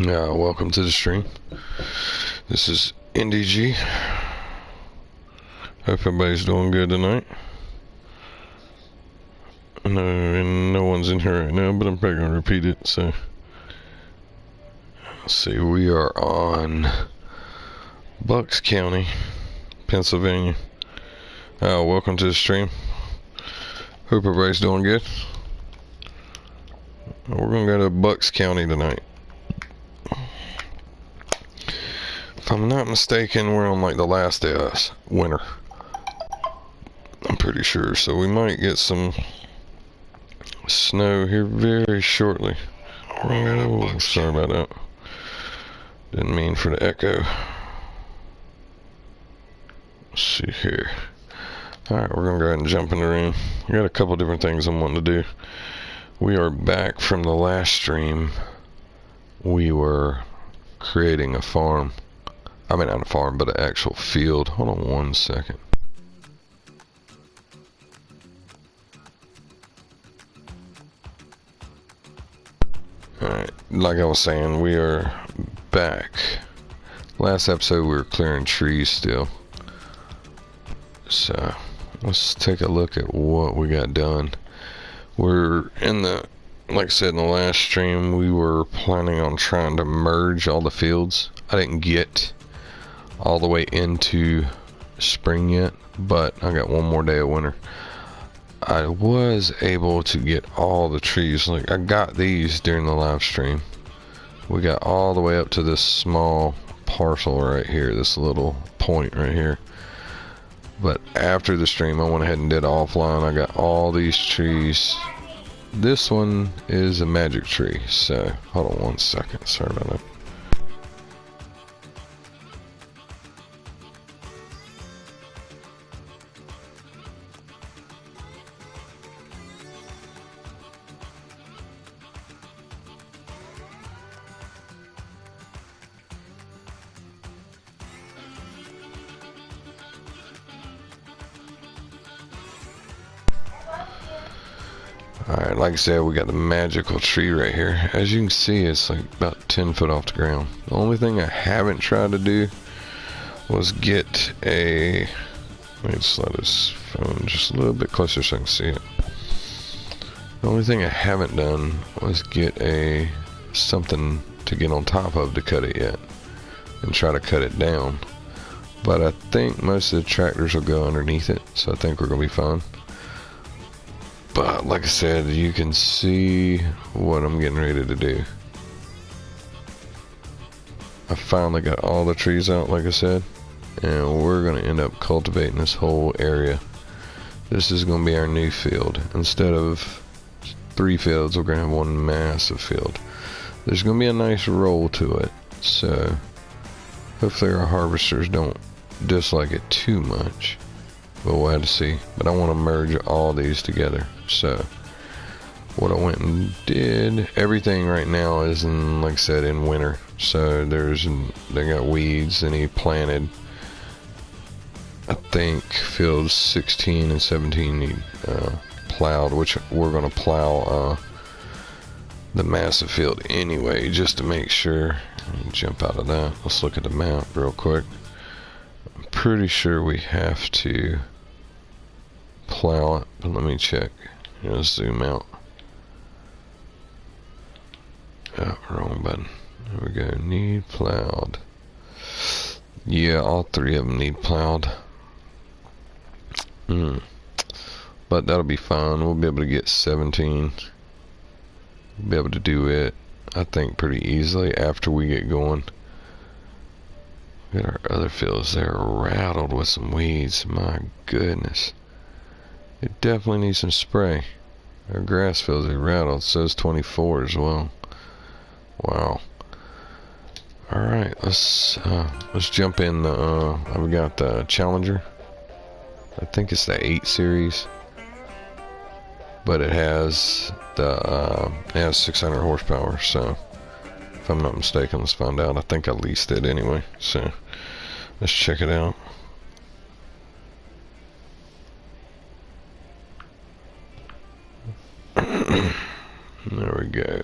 Welcome to the stream. This is NDG. Hope everybody's doing good tonight. No one's in here right now, but I'm probably gonna repeat it. So, let's see. We are on Bucks County, Pennsylvania. Welcome to the stream. Hope everybody's doing good. We're gonna go to Bucks County tonight. If I'm not mistaken, we're on like the last day of winter. I'm pretty sure, so we might get some snow here very shortly. Oh, sorry about that. Didn't mean for the echo. Let's see here. Alright, we're gonna go ahead and jump in the room. I got a couple different things I'm wanting to do. We are back from the last stream. We were creating a farm. I mean, not a farm, but an actual field. Hold on one second. Alright, like I was saying, we are back. Last episode we were clearing trees still. So, let's take a look at what we got done. We're in the, like I said in the last stream, we were planning on trying to merge all the fields. I didn't get all the way into spring yet, but I got one more day of winter. I was able to get all the trees. Like, I got these during the live stream. We got all the way up to this small parcel right here, this little point right here. But after the stream, I went ahead and did offline. I got all these trees. This one is a magic tree, so hold on one second. Sorry about that. Alright, like I said, we got the magical tree right here. As you can see, it's like about 10 foot off the ground. The only thing I haven't tried to do was get a... Let me slide this phone just a little bit closer so I can see it. The only thing I haven't done was get a... something to get on top of to cut it yet. And try to cut it down. But I think most of the tractors will go underneath it, so I think we're going to be fine. But like I said, you can see what I'm getting ready to do. I finally got all the trees out, like I said, and we're going to end up cultivating this whole area. This is going to be our new field. Instead of 3 fields, we're going to have one massive field. There's going to be a nice roll to it, so hopefully our harvesters don't dislike it too much. But we'll have to see. But I want to merge all these together. So what I went and did, everything right now is in, like I said, in winter. So they got weeds, and he planted, I think fields 16 and 17 need plowed, which we're going to plow the massive field anyway, just to make sure. Let me jump out of that. Let's look at the map real quick. I'm pretty sure we have to plow it, but let me check. Let's zoom out. Oh, wrong button. There we go. Need plowed. Yeah, all 3 of them need plowed. But that'll be fine. We'll be able to get 17. We'll be able to do it, I think, pretty easily after we get going. Look at our other fields. They're rattled with some weeds. My goodness. It definitely needs some spray. Our grass fields are rattled. So is 24 as well. Wow. Alright, let's jump in the, I've got the Challenger. I think it's the 8 series. But it has the, it has 600 horsepower, so if I'm not mistaken, let's find out. I think I leased it anyway, so let's check it out. There we go.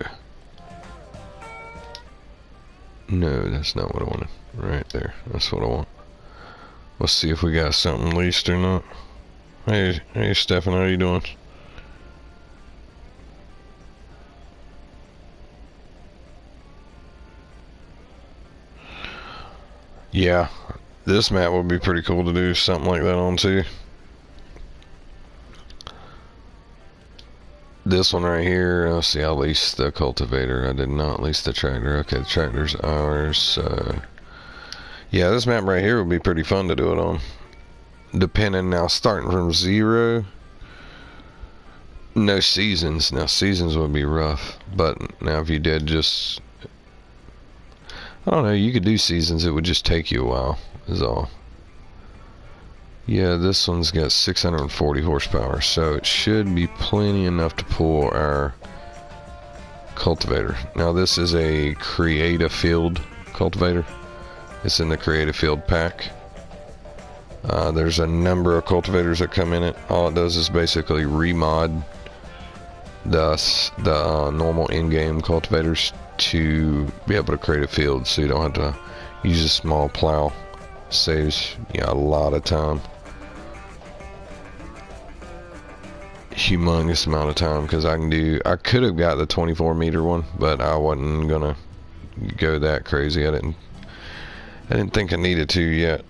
No, that's not what I wanted. Right there. That's what I want. Let's see if we got something leased or not. Hey, Stefan, how you doing? Yeah, this map would be pretty cool to do something like that on too. This one right here, let's see, I leased the cultivator. I did not lease the tractor. Okay, the tractor's ours. Yeah, this map right here would be pretty fun to do it on. Depending now, starting from 0. No seasons. Now, seasons would be rough. But now if you did just... I don't know, you could do seasons. It would just take you a while, is all. Yeah, this one's got 640 horsepower, so it should be plenty enough to pull our cultivator. Now this is a creative field cultivator. It's in the creative field pack. There's a number of cultivators that come in it. All it does is basically remod the normal in-game cultivators to be able to create a field, so you don't have to use a small plow. Saves a lot of time. Humongous amount of time, because I could have got the 24 meter one, but I wasn't gonna go that crazy. I didn't think I needed to yet.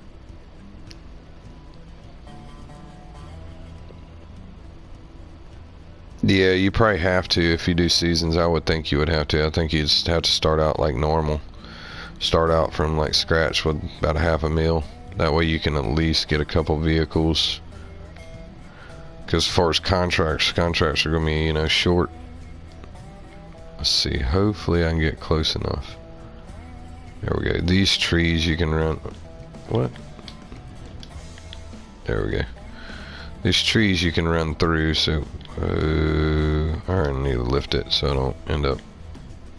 Yeah, you probably have to if you do seasons. I would think you would have to. I think you'd just have to start out like normal. Start out from like scratch with about $500,000. That way you can at least get a couple vehicles. Because as far as contracts are going to be, short. Let's see. Hopefully I can get close enough. There we go. These trees you can run. What? There we go. These trees you can run through, so I need to lift it so I don't end up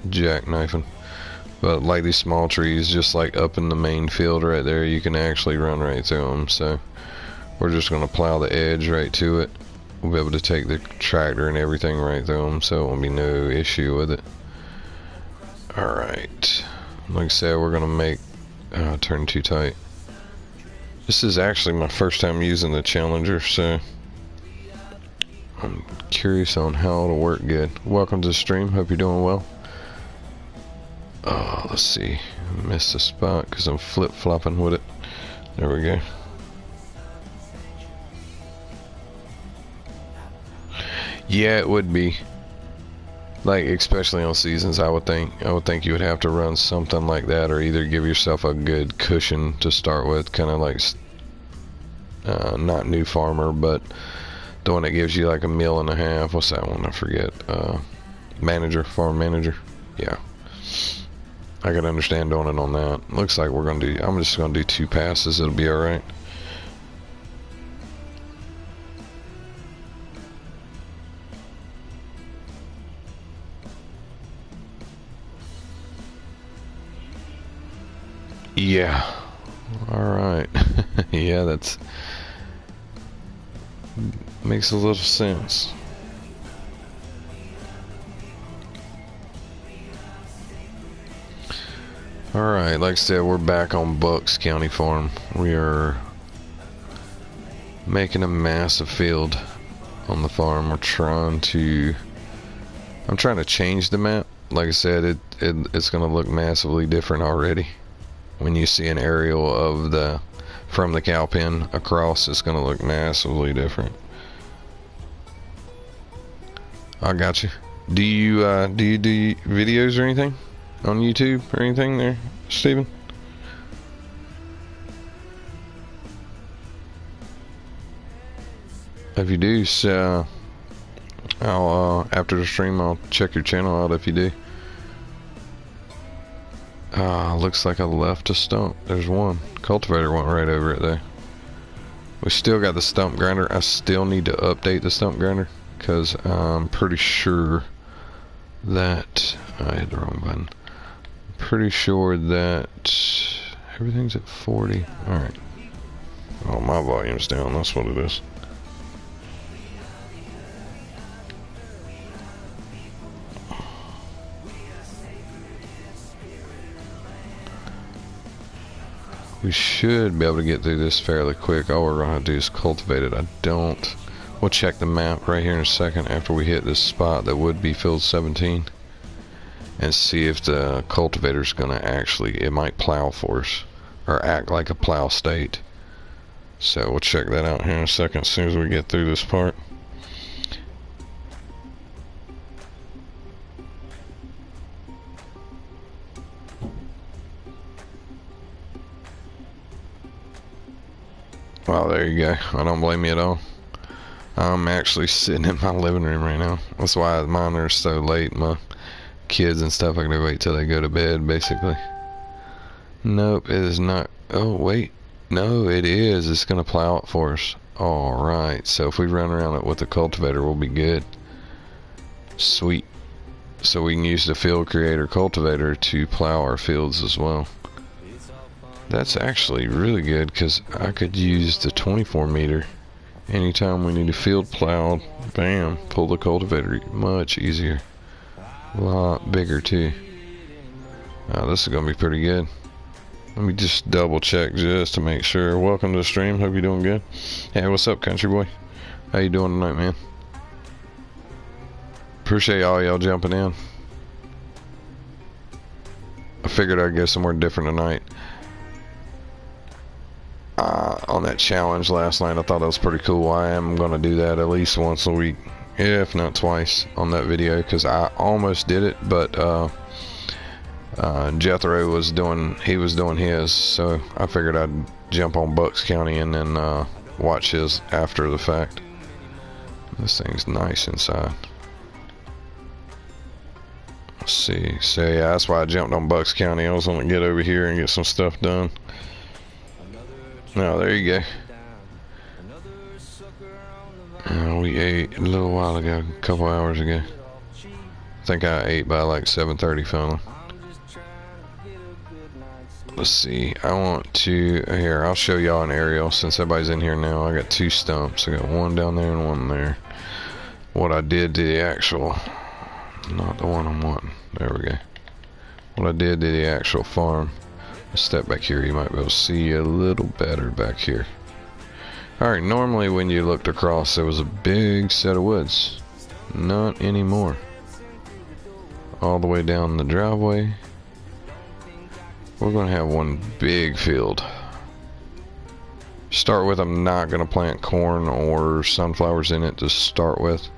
jackknifing. But like these small trees, just like up in the main field right there, you can actually run right through them. So we're just going to plow the edge right to it. We'll be able to take the tractor and everything right through them, so it won't be no issue with it. Alright. Like I said, we're going to make... turn too tight. This is actually my first time using the Challenger, so I'm curious on how it'll work good. Welcome to the stream. Hope you're doing well. Oh, let's see. I missed a spot because I'm flip-flopping with it. There we go. Yeah, it would be. Like, especially on seasons, I would think you would have to run something like that, or either give yourself a good cushion to start with, kind of like, not New Farmer, but the one that gives you like $1.5 million. What's that one? I forget. Farm manager. Yeah. I can understand doing it on that. Looks like I'm just gonna do 2 passes. It'll be alright. Yeah. Alright. Yeah, that's... makes a little sense. Alright, like I said, we're back on Bucks County Farm. We are making a massive field on the farm. I'm trying to change the map. Like I said, it's going to look massively different already. When you see an aerial of from the cow pen across, it's going to look massively different. I got you. Do you do videos or anything on YouTube or anything there, Steven? If you do, so I'll after the stream I'll check your channel out if you do. Looks like I left a stump. There's one. Cultivator went right over it there. We still got the stump grinder. I still need to update the stump grinder, because I'm pretty sure that I hit the wrong button. Pretty sure that everything's at 40. Alright. Oh, my volume's down. That's what it is. We should be able to get through this fairly quick. All we're gonna have to do is cultivate it. We'll check the map right here in a second after we hit this spot that would be field 17 and see if the cultivator's gonna it might plow for us or act like a plow state. So we'll check that out here in a second as soon as we get through this part. Wow, there you go. I don't blame you at all. I'm actually sitting in my living room right now. That's why mine are so late. My kids and stuff, I gotta wait till they go to bed, basically. Nope, it is not. Oh, wait. No, it is. It's gonna plow it for us. Alright, so if we run around it with the cultivator, we'll be good. Sweet. So we can use the field creator cultivator to plow our fields as well. That's actually really good because I could use the 24 meter anytime we need a field plowed. Bam, pull the cultivator. Much easier. A lot bigger too. This is gonna be pretty good. Let me just double check just to make sure. Welcome to the stream. Hope you're doing good. Hey, what's up, country boy? How you doing tonight, man? Appreciate all y'all jumping in. I figured I'd go somewhere different tonight. On that challenge last night, I thought that was pretty cool. I am going to do that at least once a week, if not twice, on that video, because I almost did it, but Jethro was doing his, so I figured I'd jump on Bucks County and then watch his after the fact. This thing's nice inside. Let's see. So yeah, that's why I jumped on Bucks County. I was going to get over here and get some stuff done. Oh, there you go. We ate a little while ago, a couple hours ago. I think I ate by like 7:30 finally. Let's see. I want to... Here, I'll show y'all an aerial since everybody's in here now. I got two stumps. I got one down there and one there. What I did to the actual... Not the one I'm wanting. There we go. What I did to the actual farm. Step back here, you might be able to see a little better back here. Alright, normally when you looked across there was a big set of woods. Not anymore. All the way down the driveway. We're going to have one big field. Start with, I'm not going to plant corn or sunflowers in it to start with.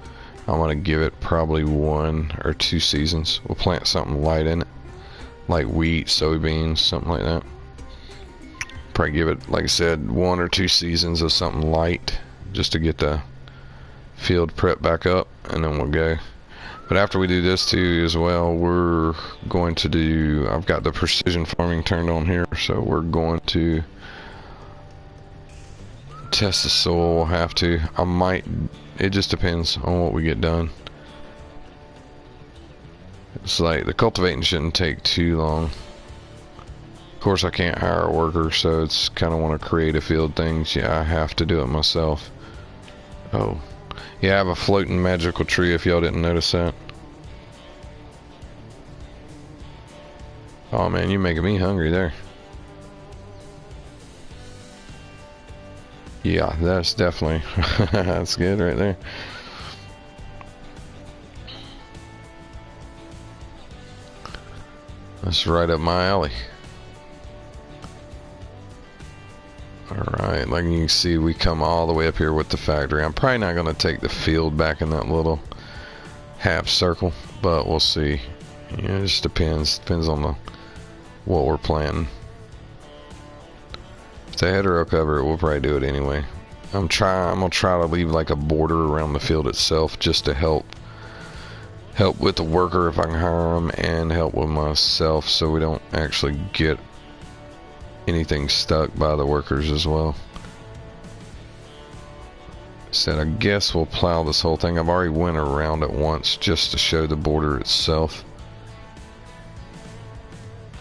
I'm going to give it probably 1 or 2 seasons. We'll plant something light in it. Like wheat, soybeans, something like that. Probably give it, like I said, 1 or 2 seasons of something light just to get the field prep back up, and then we'll go. But after we do this too as well, we're going to do, I've got the precision farming turned on here, so we're going to test the soil. We'll have to. I might, it just depends on what we get done. It's like the cultivating shouldn't take too long. Of course I can't hire a worker, so it's kind of one of creative field things. Yeah, I have to do it myself. Oh, yeah, I have a floating magical tree if y'all didn't notice that. Oh man, you're making me hungry there. Yeah, that's definitely, that's good right there. That's right up my alley. Alright, like you can see, we come all the way up here with the factory. I'm probably not going to take the field back in that little half circle, but we'll see. Yeah, it just depends. Depends on what we're planting. If they hetero cover it, we'll probably do it anyway. I'm going to try to leave like a border around the field itself just to help with the worker if I can hire them, and help with myself so we don't actually get anything stuck by the workers as well. Said I guess we'll plow this whole thing. I've already went around it once just to show the border itself,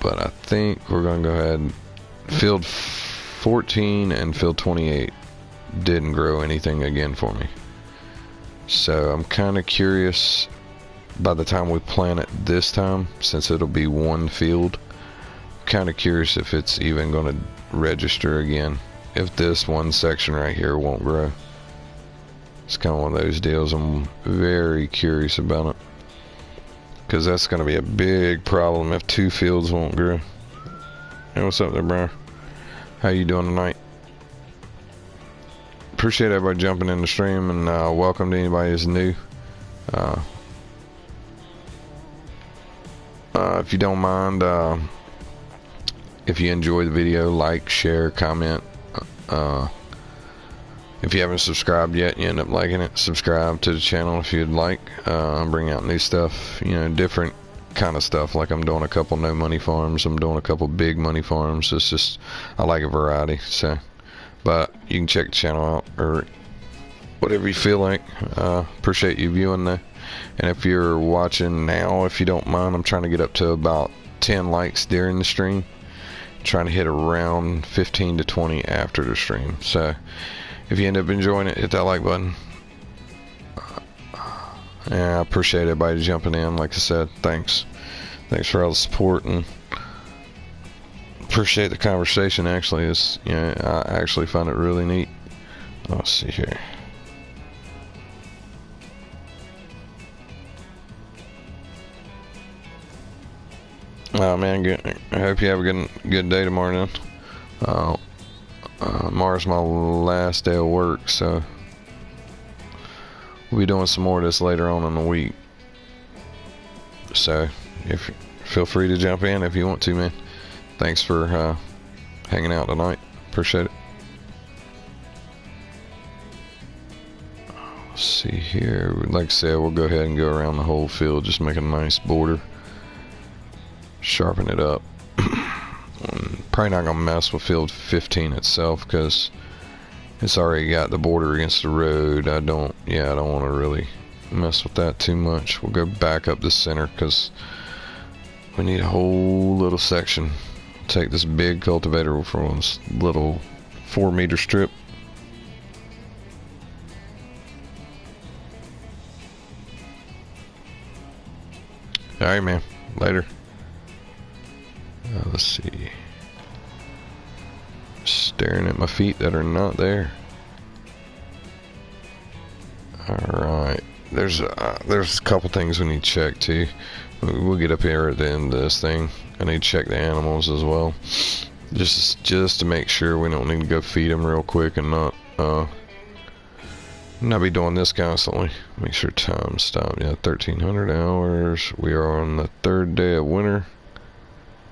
but I think we're gonna go ahead. Field 14 and field 28 didn't grow anything again for me, so I'm kind of curious by the time we plant it this time, since it'll be one field, kind of curious if it's even going to register again, if this one section right here won't grow. It's kind of one of those deals. I'm very curious about it, because that's going to be a big problem if 2 fields won't grow. Hey, what's up there, Brian? How you doing tonight? Appreciate everybody jumping in the stream, and welcome to anybody who's new. If you don't mind, if you enjoy the video, like, share, comment. If you haven't subscribed yet, you end up liking it, subscribe to the channel if you'd like. I'm bringing out new stuff, you know, different kind of stuff. Like I'm doing a couple no money farms, I'm doing a couple big money farms. It's just, I like a variety. So, but you can check the channel out or whatever you feel like. Appreciate you viewing though. And if you're watching now, if you don't mind, I'm trying to get up to about 10 likes during the stream. Trying to hit around 15 to 20 after the stream. So if you end up enjoying it, hit that like button. Yeah, I appreciate everybody jumping in. Like I said, thanks for all the support, and appreciate the conversation. Actually, is, you know, I actually find it really neat. Let's see here. Oh man, good. I hope you have a good day tomorrow then. Tomorrow's my last day of work, so we'll be doing some more of this later on in the week. So, feel free to jump in if you want to, man. Thanks for hanging out tonight. Appreciate it. Let's see here. Like I said, we'll go ahead and go around the whole field, just make a nice border. Sharpen it up. Probably not gonna mess with field 15 itself because it's already got the border against the road. I don't want to really mess with that too much. We'll go back up the center because we need a whole little section. Take this big cultivator from this little 4-meter strip. Alright, man. Later. Let's see. Staring at my feet that are not there. Alright. There's a couple things we need to check too. We'll get up here at the end of this thing. I need to check the animals as well. Just to make sure we don't need to go feed them real quick and not be doing this constantly. Make sure time stop. Yeah, 1300 hours. We are on the 3rd day of winter.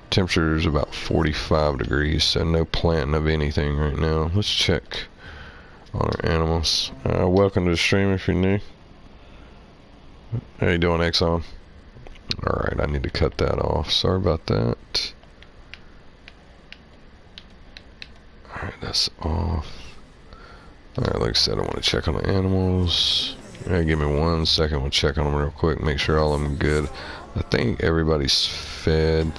Temperature is about 45 degrees, so no planting of anything right now. Let's check on our animals. Welcome to the stream if you're new. How you doing, Exxon? Alright, I need to cut that off. Sorry about that. Alright, that's off. Alright, like I said, I want to check on the animals. Yeah, give me 1 second. We'll check on them real quick. Make sure all of them are good. I think everybody's fed.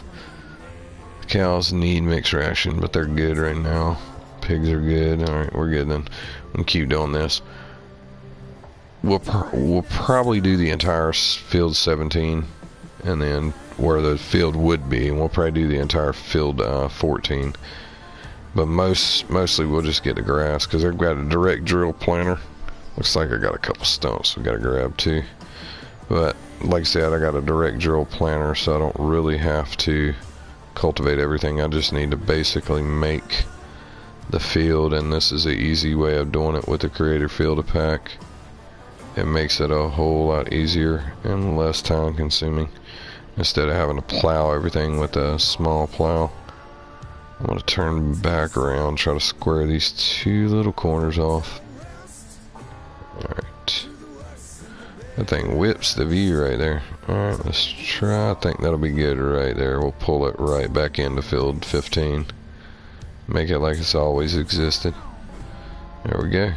Cows need mixed ration, but they're good right now. Pigs are good. Alright, we're good then. We'll keep doing this. We'll probably do the entire field 17, and then where the field would be, and we'll probably do the entire field 14. But mostly we'll just get the grass, because they've got a direct drill planter. Looks like I got a couple stumps we got to grab too. But like I said, I got a direct drill planter, so I don't really have to cultivate everything. I just need to basically make the field, and this is an easy way of doing it with the creator field pack. It makes it a whole lot easier and less time consuming instead of having to plow everything with a small plow. I'm going to turn back around, try to square these 2 little corners off. Alright, that thing whips the view right there. Alright, let's try. I think that'll be good right there. We'll pull it right back into field 15. Make it like it's always existed. There we go.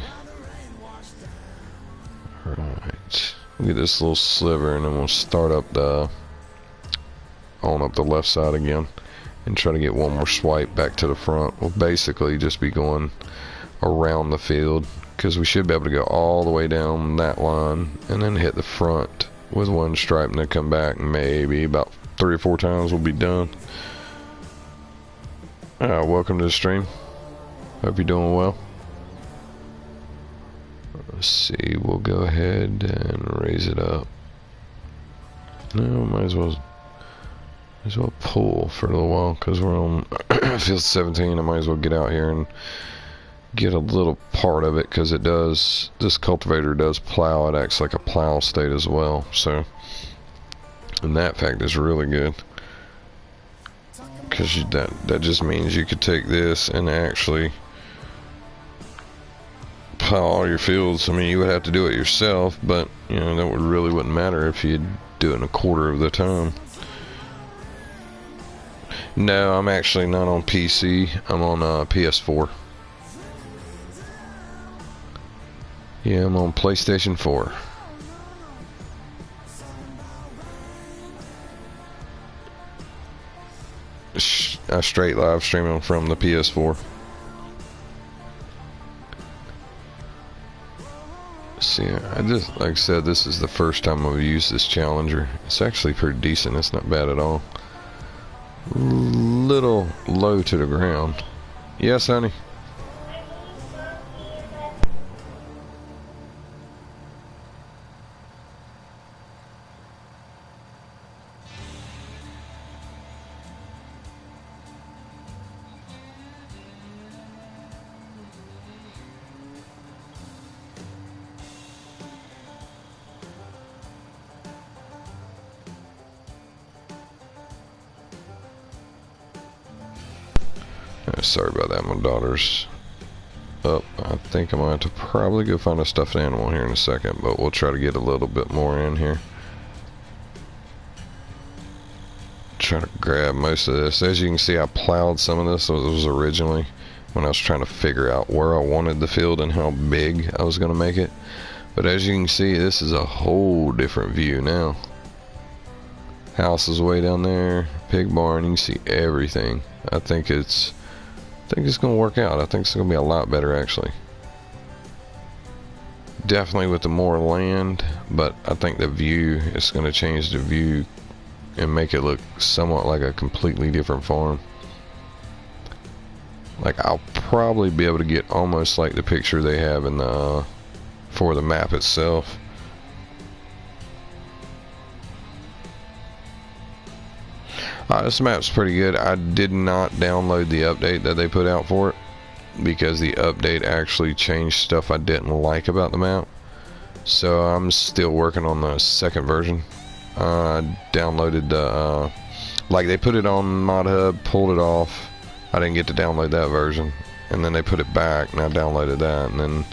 Alright. We'll get this little sliver and then we'll start up the left side again and try to get one more swipe back to the front. We'll basically just be going around the field because we should be able to go all the way down that line and then hit the front with 1 stripe and then come back maybe about 3 or 4 times we'll be done. Welcome to the stream. Hope you're doing well. Let's see, we'll go ahead and raise it up. No, might as well pull for a little while because we're on field 17. I might as well get out here and get a little part of it because it does. This cultivator does plow. It acts like a plow state as well. So, and that fact is really good because that just means you could take this and actually plow all your fields. I mean, you would have to do it yourself, but you know that really wouldn't matter if you'd do it in a quarter of the time. No, I'm actually not on PC. I'm on PS4. Yeah, I'm on PlayStation 4. I straight live streaming from the PS4. See, I just, like I said, this is the first time I've used this Challenger. It's actually pretty decent. It's not bad at all. Little low to the ground. Yes, honey. Sorry about that, my daughter's up. I think I'm going to have to probably go find a stuffed animal here in a second, but we'll try to get a little bit more in here. Try to grab most of this. As you can see, I plowed some of this. It was originally when I was trying to figure out where I wanted the field and how big I was going to make it. But as you can see, this is a whole different view now. House is way down there. Pig barn, you can see everything. I think it's going to work out. I think it's going to be a lot better, actually. Definitely with the more land, but I think the view is going to change the view and make it look somewhat like a completely different farm. Like, I'll probably be able to get almost like the picture they have in the for the map itself. This map's pretty good. I did not download the update that they put out for it because the update actually changed stuff I didn't like about the map. So I'm still working on the second version. I downloaded the like they put it on Mod Hub, pulled it off. I didn't get to download that version, and then they put it back, and I downloaded that, and then,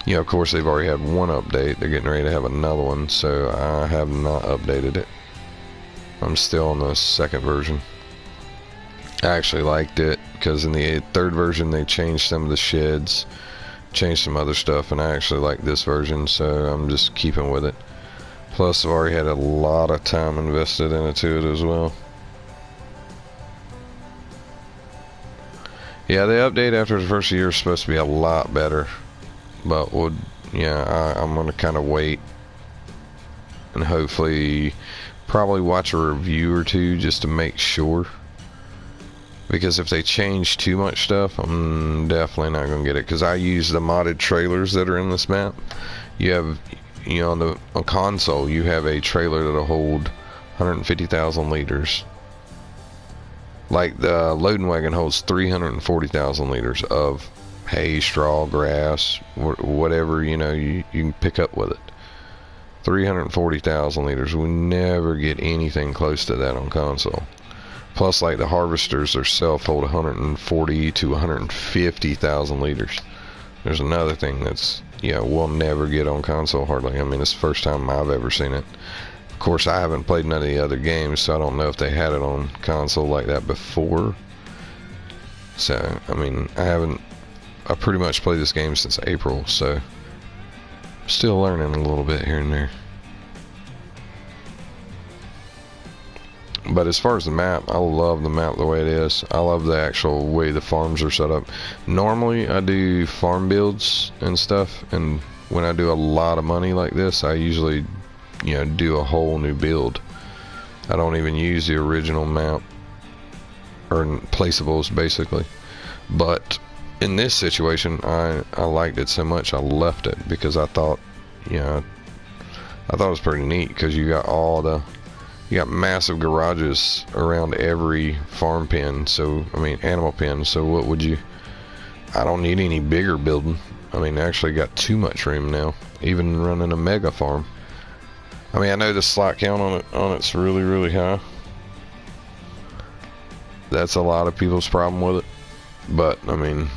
you know, of course they've already had one update. They're getting ready to have another one, so I have not updated it. I'm still on the second version. I actually liked it because in the third version they changed some of the sheds, changed some other stuff, and I actually like this version, so I'm just keeping with it. Plus I've already had a lot of time invested into it as well. Yeah, the update after the first year is supposed to be a lot better, but I'm gonna kind of wait and hopefully probably watch a review or two just to make sure, because if they change too much stuff, I'm definitely not gonna get it, because I use the modded trailers that are in this map. You have, you know, on console you have a trailer that'll hold 150,000 liters. Like the loading wagon holds 340,000 liters of hay, straw, grass, whatever, you know, you can pick up with it. 340,000 liters. We never get anything close to that on console. Plus, like the harvesters themselves hold 140 to 150,000 liters. There's another thing that's, yeah, we'll never get on console hardly. I mean, it's the first time I've ever seen it. Of course, I haven't played none of the other games, so I don't know if they had it on console like that before. So, I mean, I pretty much played this game since April, so still learning a little bit here and there. But as far as the map, I love the map the way it is. I love the actual way the farms are set up. Normally I do farm builds and stuff, and when I do a lot of money like this, I usually, you know, do a whole new build. I don't even use the original map. or placeables basically. But in this situation, I liked it so much I left it, because I thought, you know, I thought it was pretty neat, because you got massive garages around every farm pen, so I mean animal pen. So what would you? I don't need any bigger building. I mean, I actually got too much room now, even running a mega farm. I mean, I know the slot count on it's really high. That's a lot of people's problem with it. But I mean,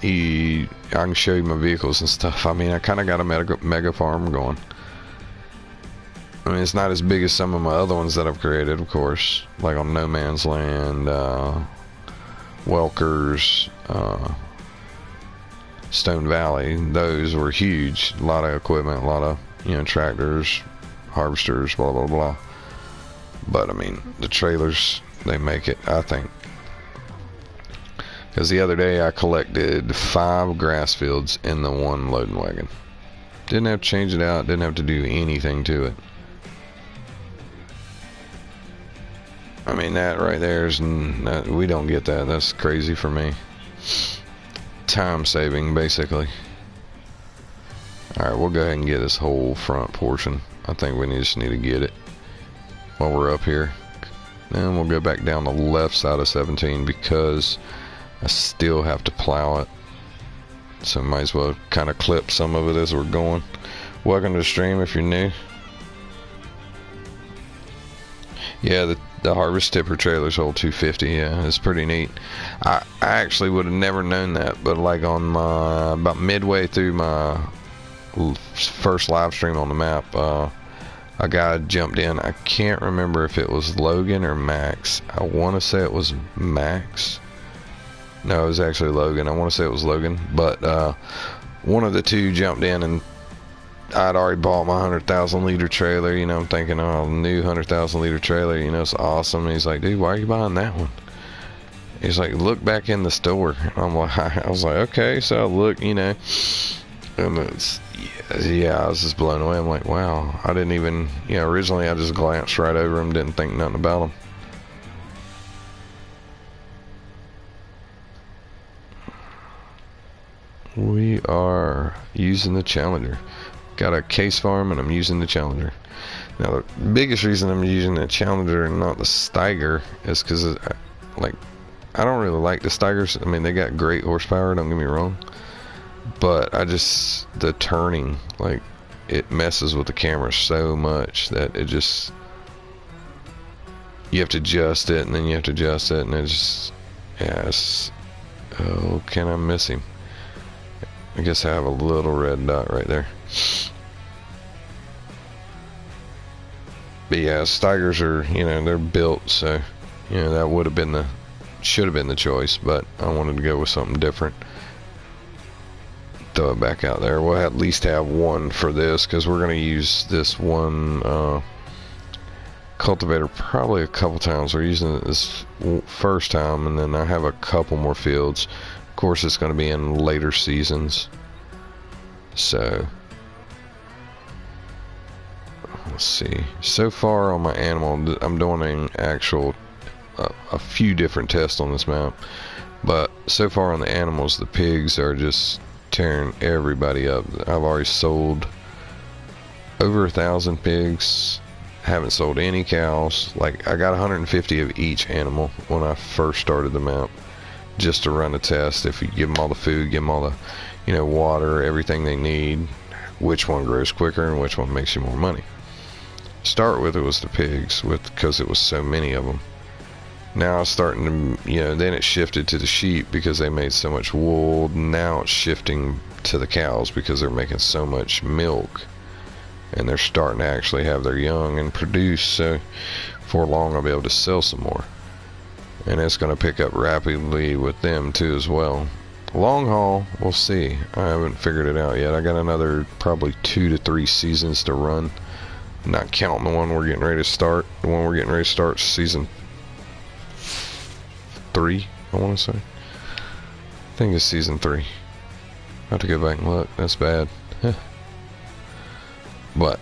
I can show you my vehicles and stuff. I mean, I kind of got a mega farm going. I mean, it's not as big as some of my other ones that I've created, of course, like on No Man's Land, Welkers, Stone Valley. Those were huge. A lot of equipment, a lot of, you know, tractors, harvesters, blah blah blah. But I mean, the trailers, they make it, I think. Because the other day I collected 5 grass fields in the one loading wagon. Didn't have to change it out, didn't have to do anything to it. I mean, that right there is, we don't get that. That's crazy for me. Time saving, basically. Alright, we'll go ahead and get this whole front portion. I think we just need to get it while we're up here. Then we'll go back down the left side of 17, because I still have to plow it. So might as well kind of clip some of it as we're going. Welcome to the stream if you're new. Yeah, the harvest tipper trailers hold 250. Yeah, it's pretty neat. I actually would have never known that, but like on my, about midway through my first live stream on the map, a guy jumped in. I can't remember if it was Logan or Max. I want to say it was Max. No, it was actually Logan. I want to say it was Logan, but one of the two jumped in, and I'd already bought my 100,000 liter trailer. You know, I'm thinking, oh, new 100,000 liter trailer, you know, it's awesome. And he's like, dude, why are you buying that one? He's like, look back in the store. I'm like, I was like, okay. So I look, you know, and it's, yeah, I was just blown away. I'm like, wow, I didn't even, you know, originally I just glanced right over him, didn't think nothing about him. We are using the Challenger. Got a case farm and I'm using the Challenger. Now the biggest reason I'm using the Challenger and not the Steiger is because, like, I don't really like the Steigers. I mean, they got great horsepower, don't get me wrong, but I just, the turning, like, it messes with the camera so much that it just, you have to adjust it and then you have to adjust it, and it just, yeah, it's, oh, can I miss him? I guess I have a little red dot right there. But yeah, Steigers are, you know, they're built, so, you know, that would have been the, should have been the choice, but I wanted to go with something different. Throw it back out there. We'll at least have one for this, because we're going to use this one cultivator probably a couple times. We're using it this first time, and then I have a couple more fields. Of course, it's going to be in later seasons. So let's see. So far on my animal, I'm doing an actual a few different tests on this map, but so far on the animals, the pigs are just tearing everybody up. I've already sold over 1,000 pigs. Haven't sold any cows. Like, I got 150 of each animal when I first started the map, just to run a test. If you give them all the food, give them all the, you know, water, everything they need, which one grows quicker and which one makes you more money. Start with, it was the pigs, because it was so many of them. Now it's starting to, you know, then it shifted to the sheep because they made so much wool. Now it's shifting to the cows because they're making so much milk, and they're starting to actually have their young and produce. So before long I'll be able to sell some more, and it's going to pick up rapidly with them too as well. Long haul, we'll see. I haven't figured it out yet. I got another probably 2 to 3 seasons to run, not counting the one we're getting ready to start. The one we're getting ready to start, season 3, I want to say. I think it's season 3. I have to go back and look. That's bad. But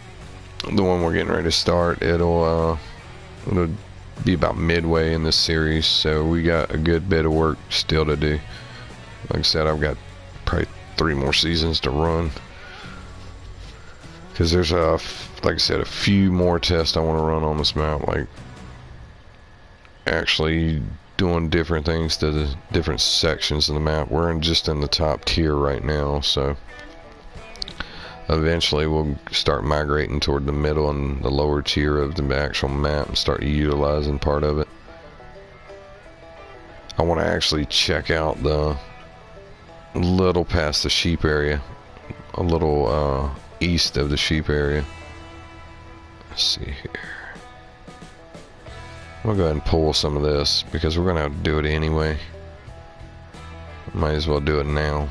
the one we're getting ready to start, it'll be about midway in this series, so we got a good bit of work still to do. Like I said, I've got probably 3 more seasons to run, because there's like I said, a few more tests I want to run on this map, like actually doing different things to the different sections of the map. We're just in the top tier right now, so eventually we'll start migrating toward the middle and the lower tier of the actual map and start utilizing part of it. I want to actually check out the little past the sheep area, a little east of the sheep area. Let's see here. I'm gonna go ahead and pull some of this because we're gonna have to do it anyway. Might as well do it now,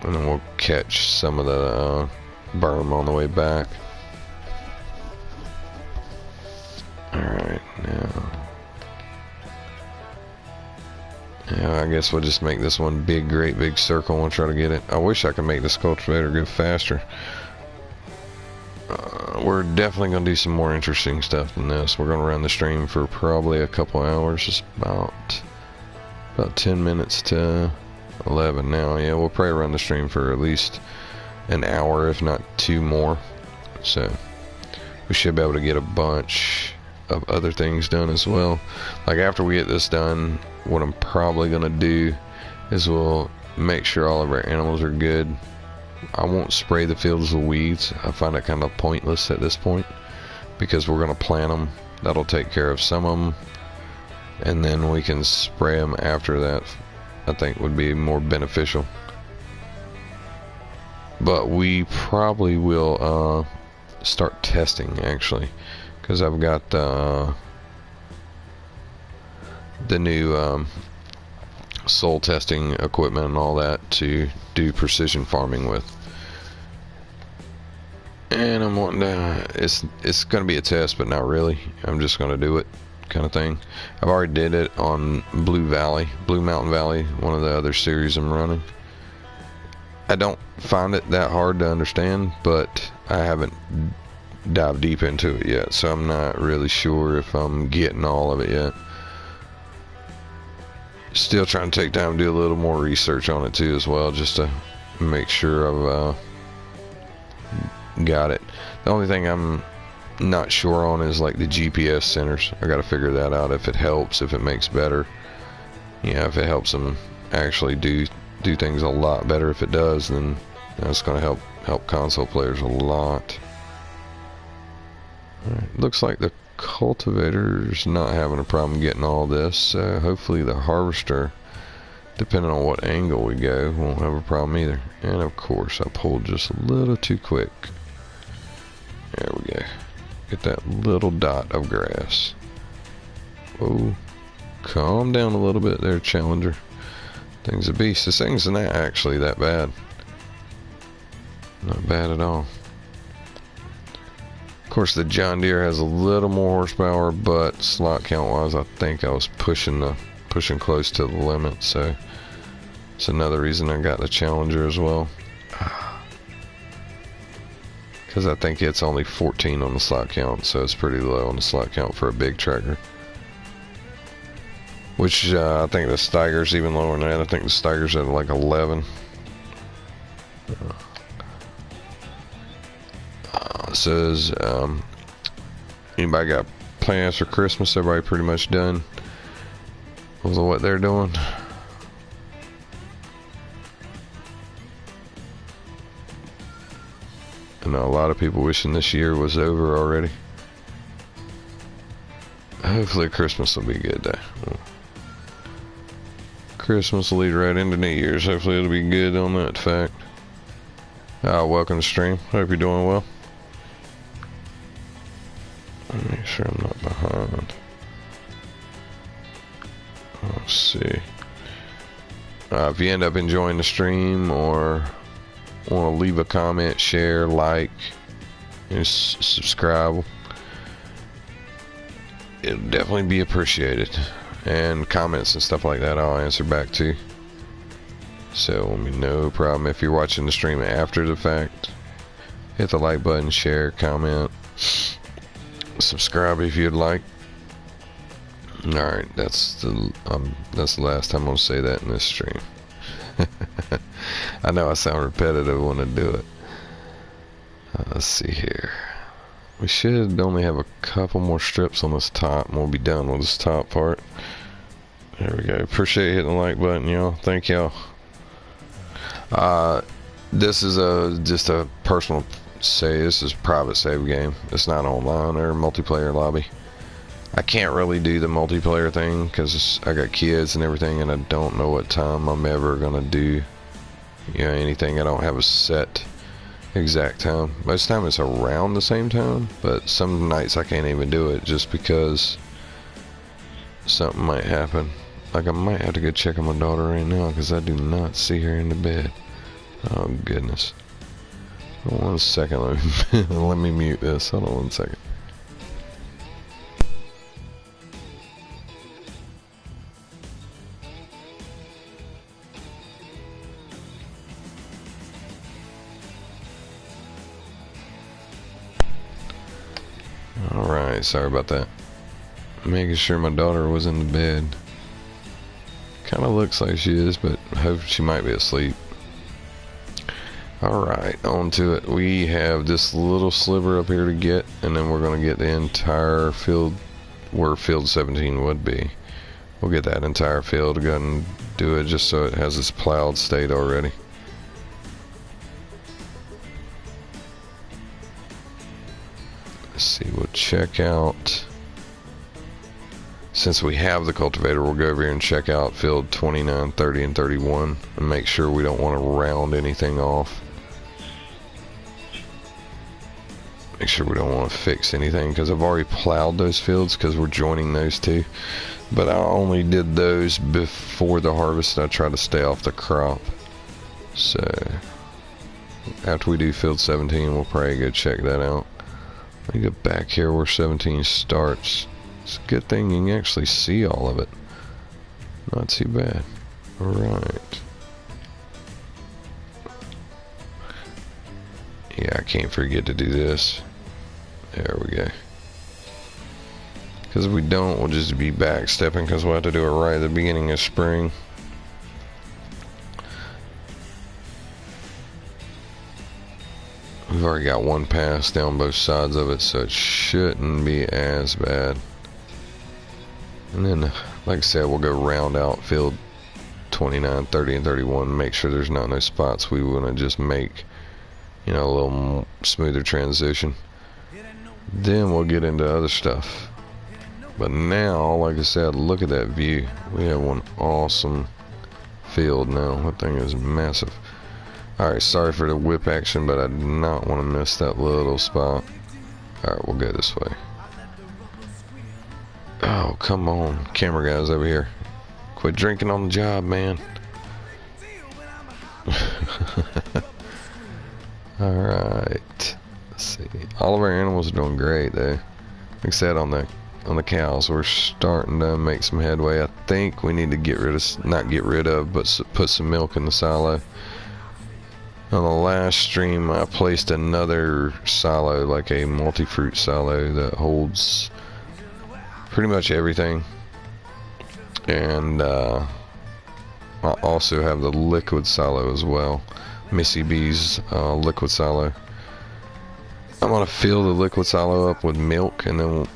and then we'll catch some of the berm on the way back. Alright, now. Yeah, I guess we'll just make this one great big circle and try to get it. I wish I could make this cultivator go faster. We're definitely going to do some more interesting stuff than this. We're going to run the stream for probably a couple hours. It's about 10 minutes to 11 now. Yeah, we'll probably run the stream for at least an hour, if not 2 more. So we should be able to get a bunch of other things done as well. Like after we get this done, what I'm probably going to do is we'll make sure all of our animals are good. I won't spray the fields with weeds. I find it kind of pointless at this point, because we're going to plant them. That'll take care of some of them, and then we can spray them after that. I think would be more beneficial. But we probably will start testing, actually, because I've got the new soil testing equipment and all that to do precision farming with. And I'm wanting to, it's going to be a test, but not really. I'm just going to do it, kind of thing. I've already did it on Blue Mountain Valley, one of the other series I'm running. I don't find it that hard to understand, but I haven't dived deep into it yet, so I'm not really sure if I'm getting all of it yet. Still trying to take time to do a little more research on it too as well, just to make sure I've got it. The only thing I'm not sure on is like the GPS centers. I got to figure that out, if it helps, if it makes better. Yeah, if it helps them actually do things a lot better. If it does, then that's going to help console players a lot. Alright, looks like the cultivator's not having a problem getting all this. Hopefully the harvester, depending on what angle we go, won't have a problem either. And of course I pulled just a little too quick. There we go. Get that little dot of grass. Whoa, calm down a little bit there, Challenger. Thing's a beast. This thing's not actually that bad. Not bad at all. Of course, the John Deere has a little more horsepower, but slot count wise, I think I was pushing close to the limit. So it's another reason I got the Challenger as well, because I think it's only 14 on the slot count, so it's pretty low on the slot count for a big tractor. Which I think the Steiger's even lower than that. I think the Steiger's at like 11. Says anybody got plans for Christmas? Everybody pretty much done with what they're doing. I know a lot of people wishing this year was over already. Hopefully Christmas will be a good day. Christmas will lead right into New Year's. Hopefully it'll be good on that fact. Welcome to stream. Hope you're doing well. Make sure I'm not behind. Let's see. If you end up enjoying the stream or want to leave a comment, share, like, and subscribe, it'll definitely be appreciated. And comments and stuff like that, I'll answer back too. So, no problem. If you're watching the stream after the fact, hit the like button, share, comment, subscribe if you'd like. Alright, that's the last time I'll say that in this stream. I know I sound repetitive when I do it. Let's see here. We should only have a couple more strips on this top and we'll be done with this top part. There we go. Appreciate hitting the like button, y'all. Thank y'all. This is just a personal save. This is a private save game. It's not online or multiplayer lobby. I can't really do the multiplayer thing because I got kids and everything, and I don't know what time I'm ever gonna do, you know, anything. I don't have a set exact time. Most of the time it's around the same time, but some nights I can't even do it just because something might happen. Like I might have to go check on my daughter right now because I do not see her in the bed. Oh goodness. Hold on 1 second. Let me mute this. Hold on 1 second. Alright, sorry about that. Making sure my daughter was in the bed. Kinda looks like she is, but I hope she might be asleep. Alright, on to it. We have this little sliver up here to get, and then we're going to get the entire field where field 17 would be. We'll get that entire field, go ahead and do it just so it has this plowed state already. Let's see, we'll check out, since we have the cultivator, we'll go over here and check out field 29, 30, and 31 and make sure we don't want to round anything off. Make sure we don't want to fix anything because I've already plowed those fields because we're joining those two. But I only did those before the harvest. I try to stay off the crop. So after we do field 17, we'll probably go check that out. Let me go back here where 17 starts. It's a good thing you can actually see all of it. Not too bad. Alright. Yeah, I can't forget to do this. There we go. Because if we don't, we'll just be backstepping because we'll have to do it right at the beginning of spring. We've already got one pass down both sides of it, so it shouldn't be as bad. And then, like I said, we'll go round out field 29, 30, and 31. Make sure there's not no spots we want to just make, you know, a little smoother transition. Then we'll get into other stuff. But now, like I said, look at that view. We have one awesome field now. That thing is massive. Alright, sorry for the whip action, but I do not want to miss that little spot. Alright, we'll go this way. Oh, come on. Camera guys over here. Quit drinking on the job, man. Alright. Let's see. All of our animals are doing great, though. Like I said, on the cows, we're starting to make some headway. I think we need to get rid of, not get rid of, but put some milk in the silo. On the last stream, I placed another silo, like a multi-fruit silo that holds pretty much everything. And I also have the liquid silo as well. Missy B's liquid silo. I'm gonna fill the liquid silo up with milk, and then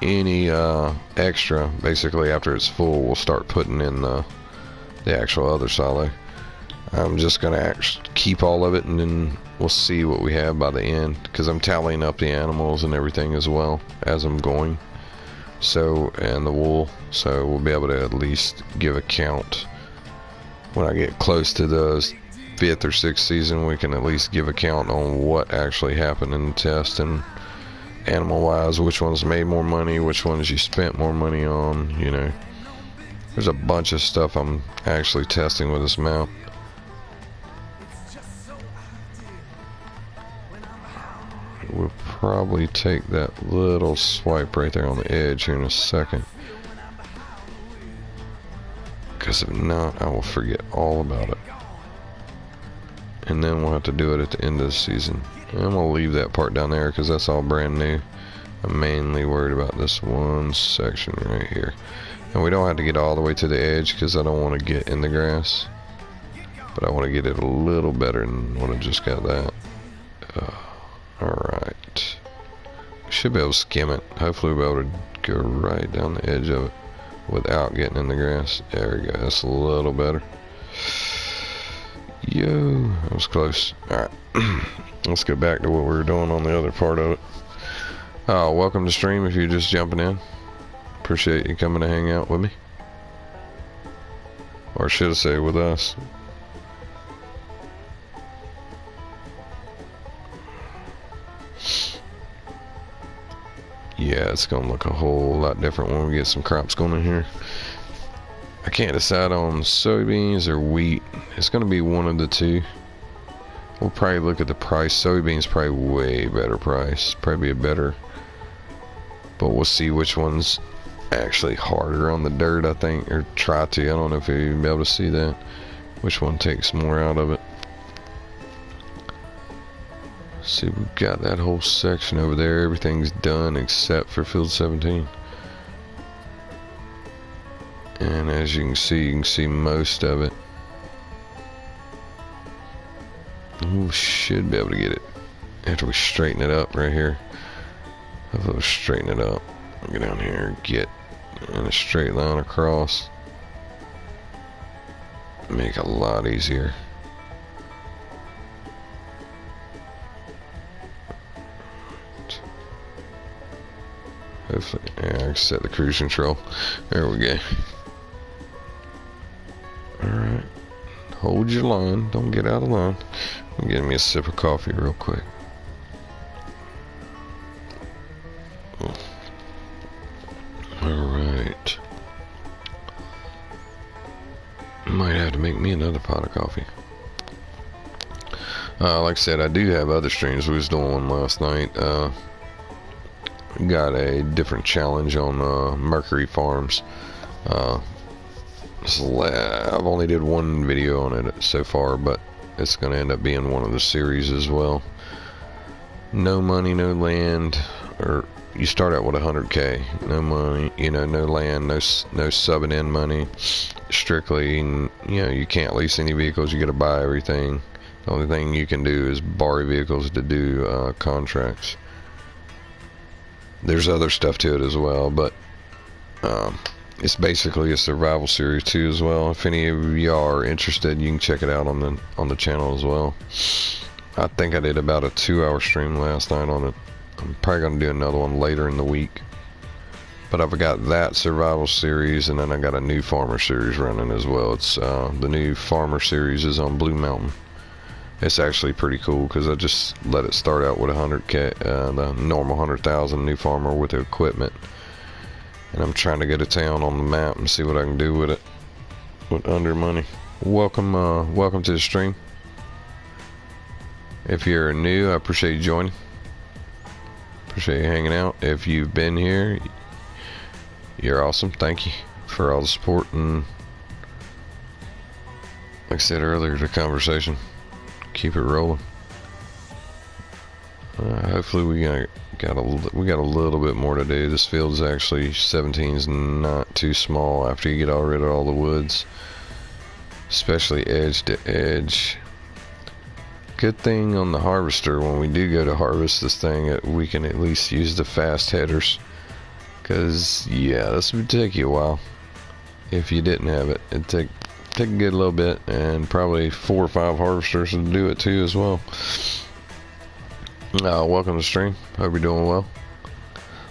any extra, basically after it's full, we'll start putting in the actual other silo. I'm just gonna keep all of it, and then we'll see what we have by the end, because I'm tallying up the animals and everything as well as I'm going. So, and the wool, so we'll be able to at least give a count when I get close to the 5th or 6th season. We can at least give a count on what actually happened in the test, and animal wise, which ones made more money, which ones you spent more money on. You know, there's a bunch of stuff I'm actually testing with this map. We'll probably take that little swipe right there on the edge here in a second, because if not, I will forget all about it, and then we'll have to do it at the end of the season. And we'll leave that part down there because that's all brand new. I'm mainly worried about this one section right here. And we don't have to get all the way to the edge because I don't want to get in the grass. But I want to get it a little better than what I just got that. Alright. Should be able to skim it. Hopefully we'll be able to go right down the edge of it without getting in the grass. There we go. That's a little better. Yo, that was close. Alright. Let's get back to what we were doing on the other part of it. Welcome to stream if you're just jumping in. Appreciate you coming to hang out with me. Or should I say with us. Yeah, it's gonna look a whole lot different when we get some crops going in here. I can't decide on soybeans or wheat. It's gonna be one of the two. We'll probably look at the price. Soybeans probably way better price. Probably a better. But we'll see which one's actually harder on the dirt, I think. Or try to. I don't know if you'll be able to see that. Which one takes more out of it. See, we've got that whole section over there. Everything's done except for field 17. And as you can see most of it. We should be able to get it after we straighten it up right here. Hopefully we'll straighten it up. Get down here and get in a straight line across. Make it a lot easier. Hopefully, yeah, I can set the cruise control. There we go. Alright. Hold your line. Don't get out of line. I'm getting me a sip of coffee real quick. Alright. Might have to make me another pot of coffee. Like I said, I do have other streams. We was doing one last night. Got a different challenge on Mercury Farms. I've only did one video on it so far, but it's going to end up being one of the series as well. No money, no land, or you start out with 100K. No money, you know, no land, no subbing in money. Strictly, you know, you can't lease any vehicles. You got to buy everything. The only thing you can do is borrow vehicles to do contracts. There's other stuff to it as well, but it's basically a survival series too as well. If any of y'all are interested, you can check it out on the channel as well. I think I did about a 2-hour stream last night on it. I'm probably gonna do another one later in the week. But I've got that survival series, and then I got a new farmer series running as well. It's the new farmer series is on Blue Mountain. It's actually pretty cool because I just let it start out with 100K, the normal 100,000 new farmer with the equipment, and I'm trying to get a town on the map and see what I can do with it with under money. Welcome to the stream. If you're new, I appreciate you joining. Appreciate you hanging out. If you've been here, you're awesome. Thank you for all the support and, like I said earlier, the conversation. Keep it rolling. Hopefully we got a little bit more to do. This field's actually 17's not too small after you get rid of all the woods, especially edge to edge. Good thing on the harvester, when we do go to harvest this thing, we can at least use the fast headers, because yeah, this would take you a while. If you didn't have it, it'd take a good little bit, and probably 4 or 5 harvesters to do it too as well. Welcome to the stream. Hope you're doing well.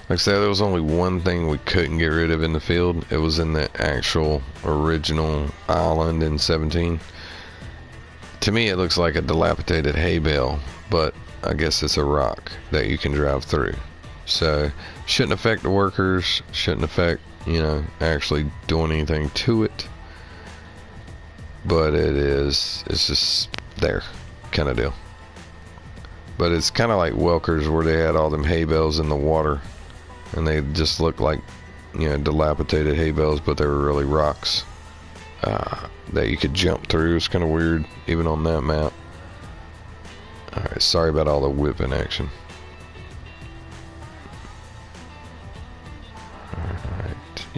Like I said, there was only one thing we couldn't get rid of in the field. It was in the actual original island in 17. To me, it looks like a dilapidated hay bale, but I guess it's a rock that you can drive through. So shouldn't affect the workers, shouldn't affect, you know, actually doing anything to it. But it's just there, kind of deal. But it's kind of like Welker's, where they had all them hay bales in the water, and they just looked like, you know, dilapidated hay bales, but they were really rocks that you could jump through. It's kind of weird, even on that map. Alright, sorry about all the whipping action.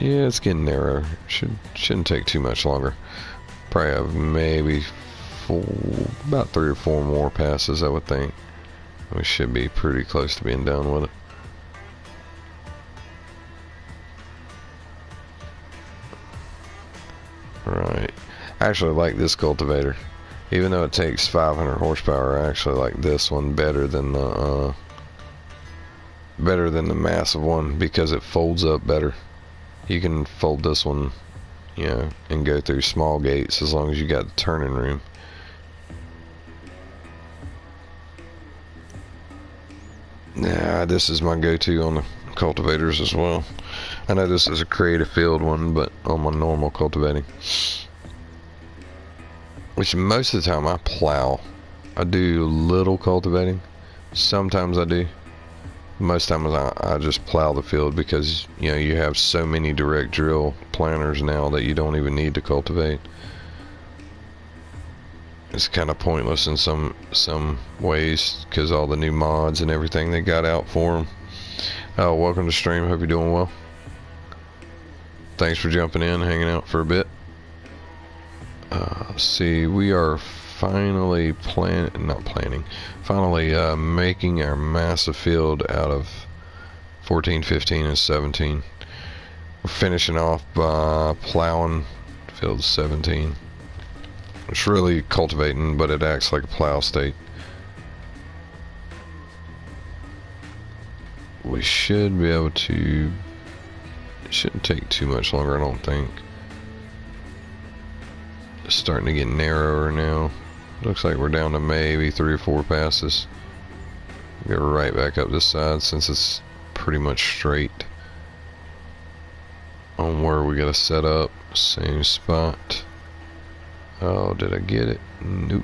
Yeah, it's getting narrower. Shouldn't take too much longer. Probably have maybe about 3 or 4 more passes, I would think. We should be pretty close to being done with it. Right. I actually like this cultivator. Even though it takes 500 horsepower, I actually like this one better than the massive one because it folds up better. You can fold this one, you know, and go through small gates as long as you got the turning room. Nah, this is my go-to on the cultivators as well. I know this is a creative field one, but on my normal cultivating, which most of the time I plow. I do little cultivating. Sometimes I do. Most times I just plow the field because, you know, you have so many direct drill planters now that you don't even need to cultivate. It's kind of pointless in some ways because all the new mods and everything they got out for them. Welcome to stream. Hope you're doing well. Thanks for jumping in, hanging out for a bit. See, we are finally making our massive field out of 14, 15, and 17. We're finishing off by plowing field 17. It's really cultivating, but it acts like a plow state. We should be able to... It shouldn't take too much longer, I don't think. It's starting to get narrower now. Looks like we're down to maybe 3 or 4 passes. Go right back up this side since it's pretty much straight on where we gotta set up. Same spot. Oh, did I get it? Nope.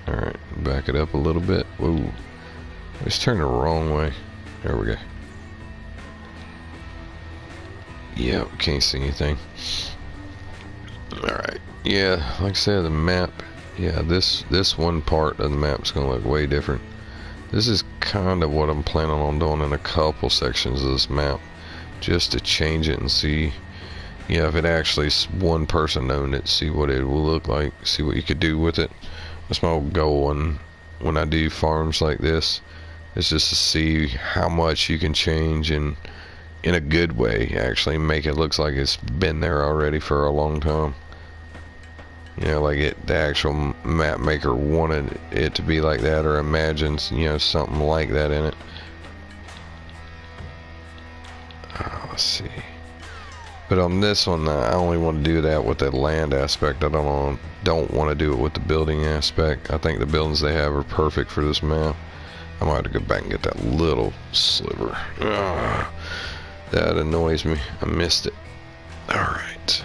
Alright, back it up a little bit. Whoa. Let's turn the wrong way. There we go. Yep, can't see anything. Alright. Yeah, like I said, the map. Yeah, this one part of the map is going to look way different. This is kind of what I'm planning on doing in a couple sections of this map. Just to change it and see, you know, if it actually one person owned it, see what it will look like, see what you could do with it. That's my whole goal when I do farms like this. It's just to see how much you can change and in a good way, actually make it look like it's been there already for a long time. You know, like the actual map maker wanted it to be like that, or imagined, you know, something like that in it. Let's see. But on this one, I only want to do that with the land aspect. I don't want to do it with the building aspect. I think the buildings they have are perfect for this map. I might have to go back and get that little sliver. That annoys me. I missed it. Alright.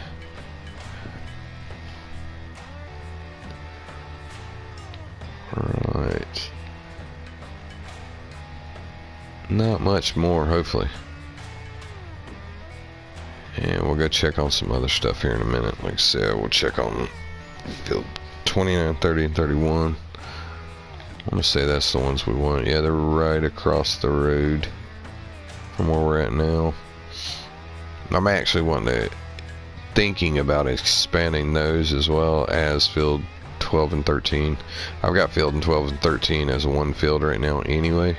Alright. Not much more, hopefully. And we'll go check on some other stuff here in a minute. Like I said, we'll check on field 29, 30, and 31. I'm gonna say that's the ones we want. Yeah, they're right across the road from where we're at now. I'm actually thinking about expanding those as well as field 12 and 13. I've got field and 12 and 13 as one field right now anyway,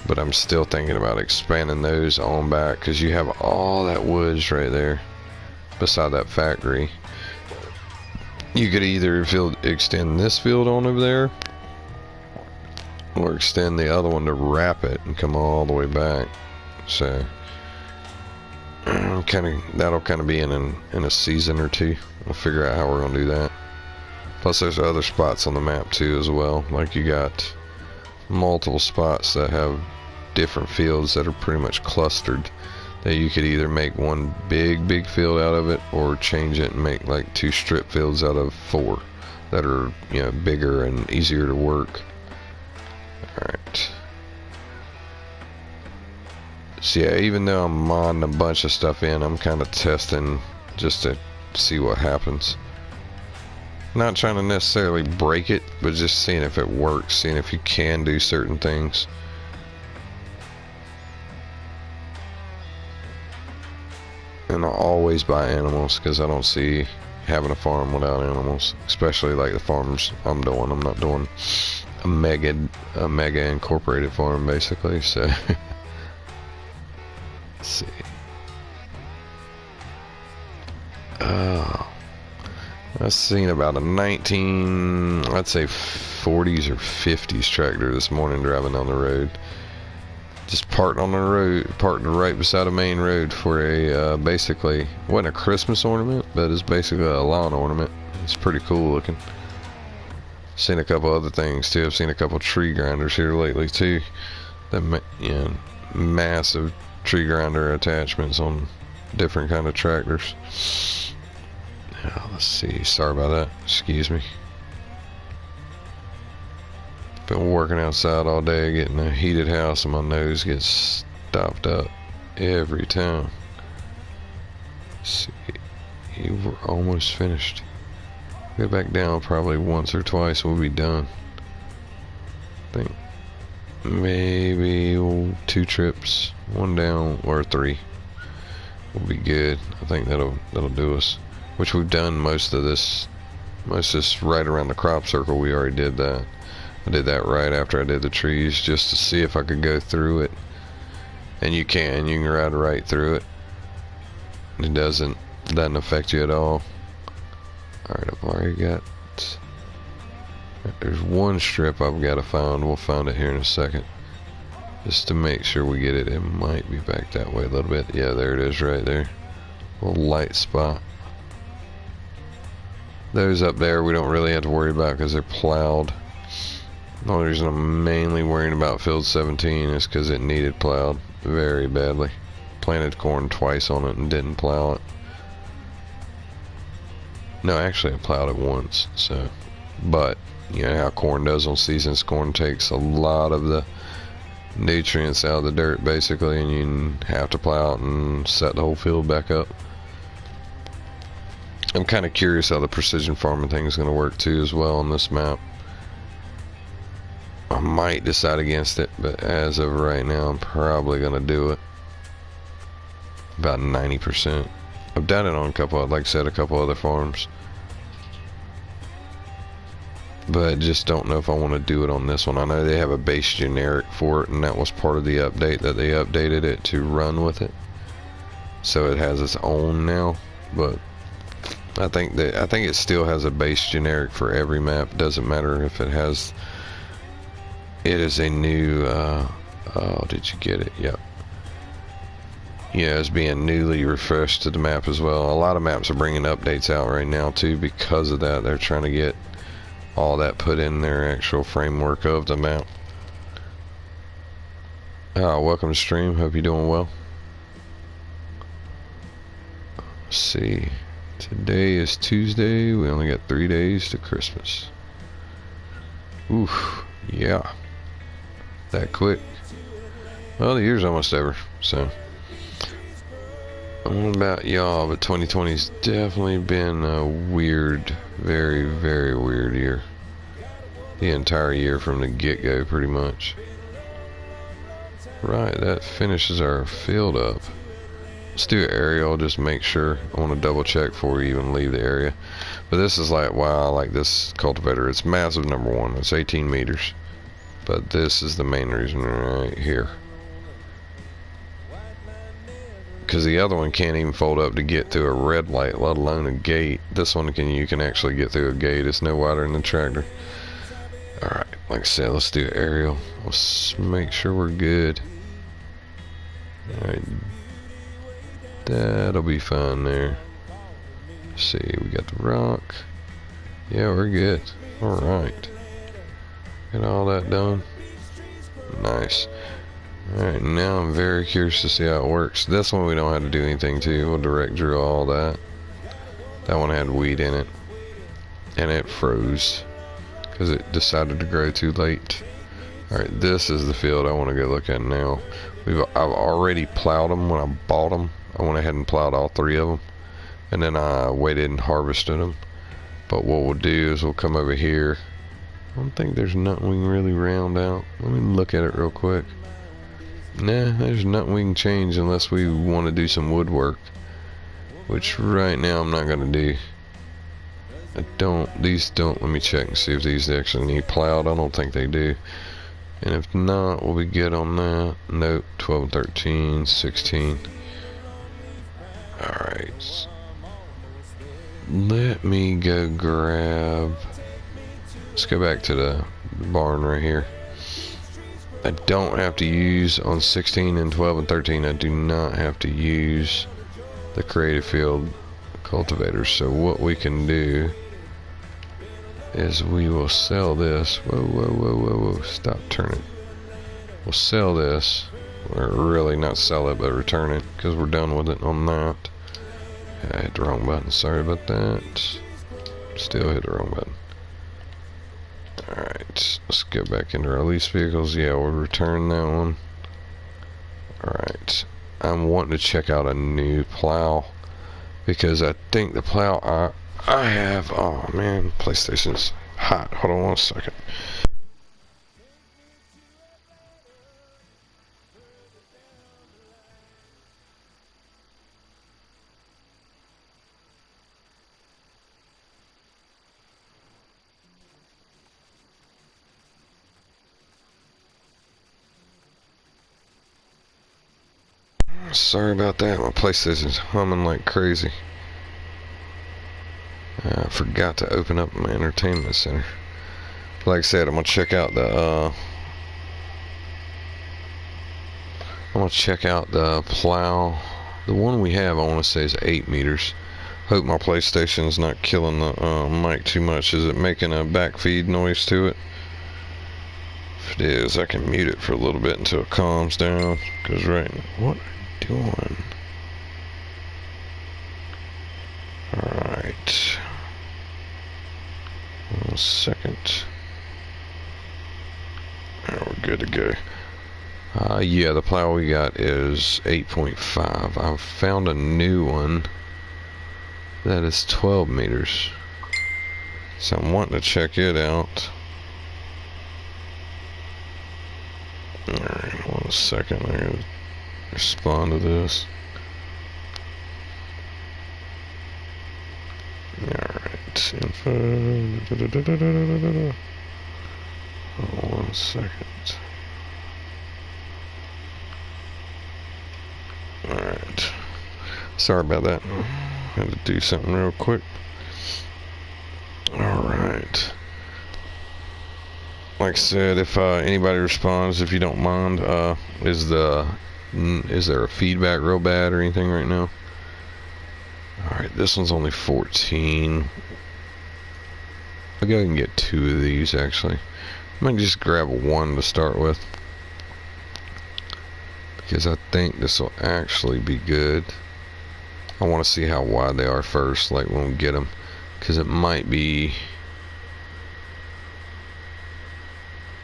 but I'm still thinking about expanding those on back because you have all that woods right there beside that factory. You could either extend this field on over there or extend the other one to wrap it and come all the way back. So that'll kind of be in a season or two. We'll figure out how we're gonna do that. Plus there's other spots on the map too as well. Like you got multiple spots that have different fields that are pretty much clustered, that you could either make one big field out of it or change it and make like 2 strip fields out of 4 that are, you know, bigger and easier to work. Alright. So yeah, even though I'm modding a bunch of stuff in, I'm kind of testing just to see what happens. Not trying to necessarily break it, but just seeing if it works, seeing if you can do certain things. And I always buy animals because I don't see having a farm without animals, especially like the farms I'm doing. I'm not doing a mega incorporated farm basically, so let's see. I've seen about a 19, I'd say 40s or 50s tractor this morning driving down the road. Just parked on the road, parked right beside a main road for a, basically, wasn't a Christmas ornament, but it's basically a lawn ornament. It's pretty cool looking. Seen a couple other things too. I've seen a couple tree grinders here lately too. That, massive tree grinder attachments on different kind of tractors. Now, let's see. Sorry about that. Excuse me. Been working outside all day, getting a heated house, and my nose gets stopped up every time. Let's see, we're almost finished. Go back down probably once or twice, we'll be done. I think maybe 2 trips, 1 down or 3 will be good. I think that'll do us. Which we've done most of this right around the crop circle. We already did that. I did that right after I did the trees just to see if I could go through it. And you can ride right through it. It doesn't affect you at all. Alright, I've already got, there's 1 strip I've got to find. We'll find it here in a second. Just to make sure we get it. It might be back that way a little bit. Yeah, there it is right there. Little light spot. Those up there we don't really have to worry about because they're plowed. The only reason I'm mainly worrying about field 17 is because it needed plowed very badly. Planted corn twice on it and didn't plow it. No, actually I plowed it once, so. But, you know how corn does on seasons. Corn takes a lot of the nutrients out of the dirt basically, and you have to plow it and set the whole field back up. I'm kind of curious how the precision farming thing is going to work too as well on this map. I might decide against it, but as of right now I'm probably going to do it. About 90%. I've done it on a couple, like I said, a couple other farms. But just don't know if I want to do it on this one. I know they have a base generic for it, and that was part of the update, that they updated it to run with it. So it has its own now, but I think it still has a base generic for every map. Doesn't matter if it has. It is a new. Oh, did you get it? Yep. Yeah, it's being newly refreshed to the map as well. A lot of maps are bringing updates out right now too because of that. They're trying to get all that put in their actual framework of the map. Welcome to stream. Hope you're doing well. Let's see. Today is Tuesday. We only got 3 days to Christmas. Oof. Yeah. That quick. Well, the year's almost over, so. I don't know about y'all, but 2020's definitely been a weird, very, very weird year. The entire year from the get-go, pretty much. Right, that finishes our field up. Let's do an aerial, just make sure. I want to double check before we even leave the area. But this is like, wow, I like this cultivator. It's massive, number one. It's 18 meters. But this is the main reason right here. Because the other one can't even fold up to get through a red light, let alone a gate. This one you can actually get through a gate. It's no wider than the tractor. Alright, like I said, let's do aerial. Let's make sure we're good. Alright. That'll be fine there. Let's see, we got the rock. Yeah, we're good. Alright. Get all that done. Nice. Alright, now I'm very curious to see how it works. This one we don't have to do anything to. We'll direct drill all that. That one had weed in it. And it froze. Because it decided to grow too late. Alright, this is the field I want to go look at now. I've already plowed them when I bought them. I went ahead and plowed all 3 of them. And then I waited and harvested them. But what we'll do is we'll come over here. I don't think there's nothing we can really round out. Let me look at it real quick. Nah, there's nothing we can change unless we want to do some woodwork. which right now I'm not gonna do. These don't, let me check and see if these actually need plowed. I don't think they do. And if not, we'll be good on that. Nope, 12 and 13, 16. Alright. Let me go grab... Let's go back to the barn right here. I don't have to use on 16 and 12 and 13. I do not have to use the creative field cultivators. So what we can do is we will sell this. Whoa, whoa, whoa, whoa, whoa. Stop turning. We'll sell this. Or really not sell it, but return it, because we're done with it on that. I hit the wrong button. Sorry about that. Still hit the wrong button. Alright, let's go back into our lease vehicles. Yeah, we'll return that one. Alright, I'm wanting to check out a new plow, because I think the plow I have, oh man, PlayStation's hot. Hold on one second. Sorry about that, my PlayStation's humming like crazy. I forgot to open up my entertainment center. Like I said, I'm gonna check out the plow. The one we have, I want to say, is 8 meters. Hope my PlayStation's not killing the mic too much. Is it making a backfeed noise to it? If it is, I can mute it for a little bit until it calms down. Cause right now, what are you doing? Alright. 1 second. Alright, we're good to go. Yeah, the plow we got is 8.5. I've found a new one that is 12 meters. So I'm wanting to check it out. Alright, 1 second. I'm going to respond to this. Alright, info. Oh, 1 second. Alright. Sorry about that. Had to do something real quick. Alright. Like I said, if anybody responds, if you don't mind, is there a feedback real bad or anything right now? Alright, this one's only 14. I'll go ahead and get 2 of these, actually. I might just grab 1 to start with, because I think this will actually be good. I want to see how wide they are first, like when we get them, because it might be,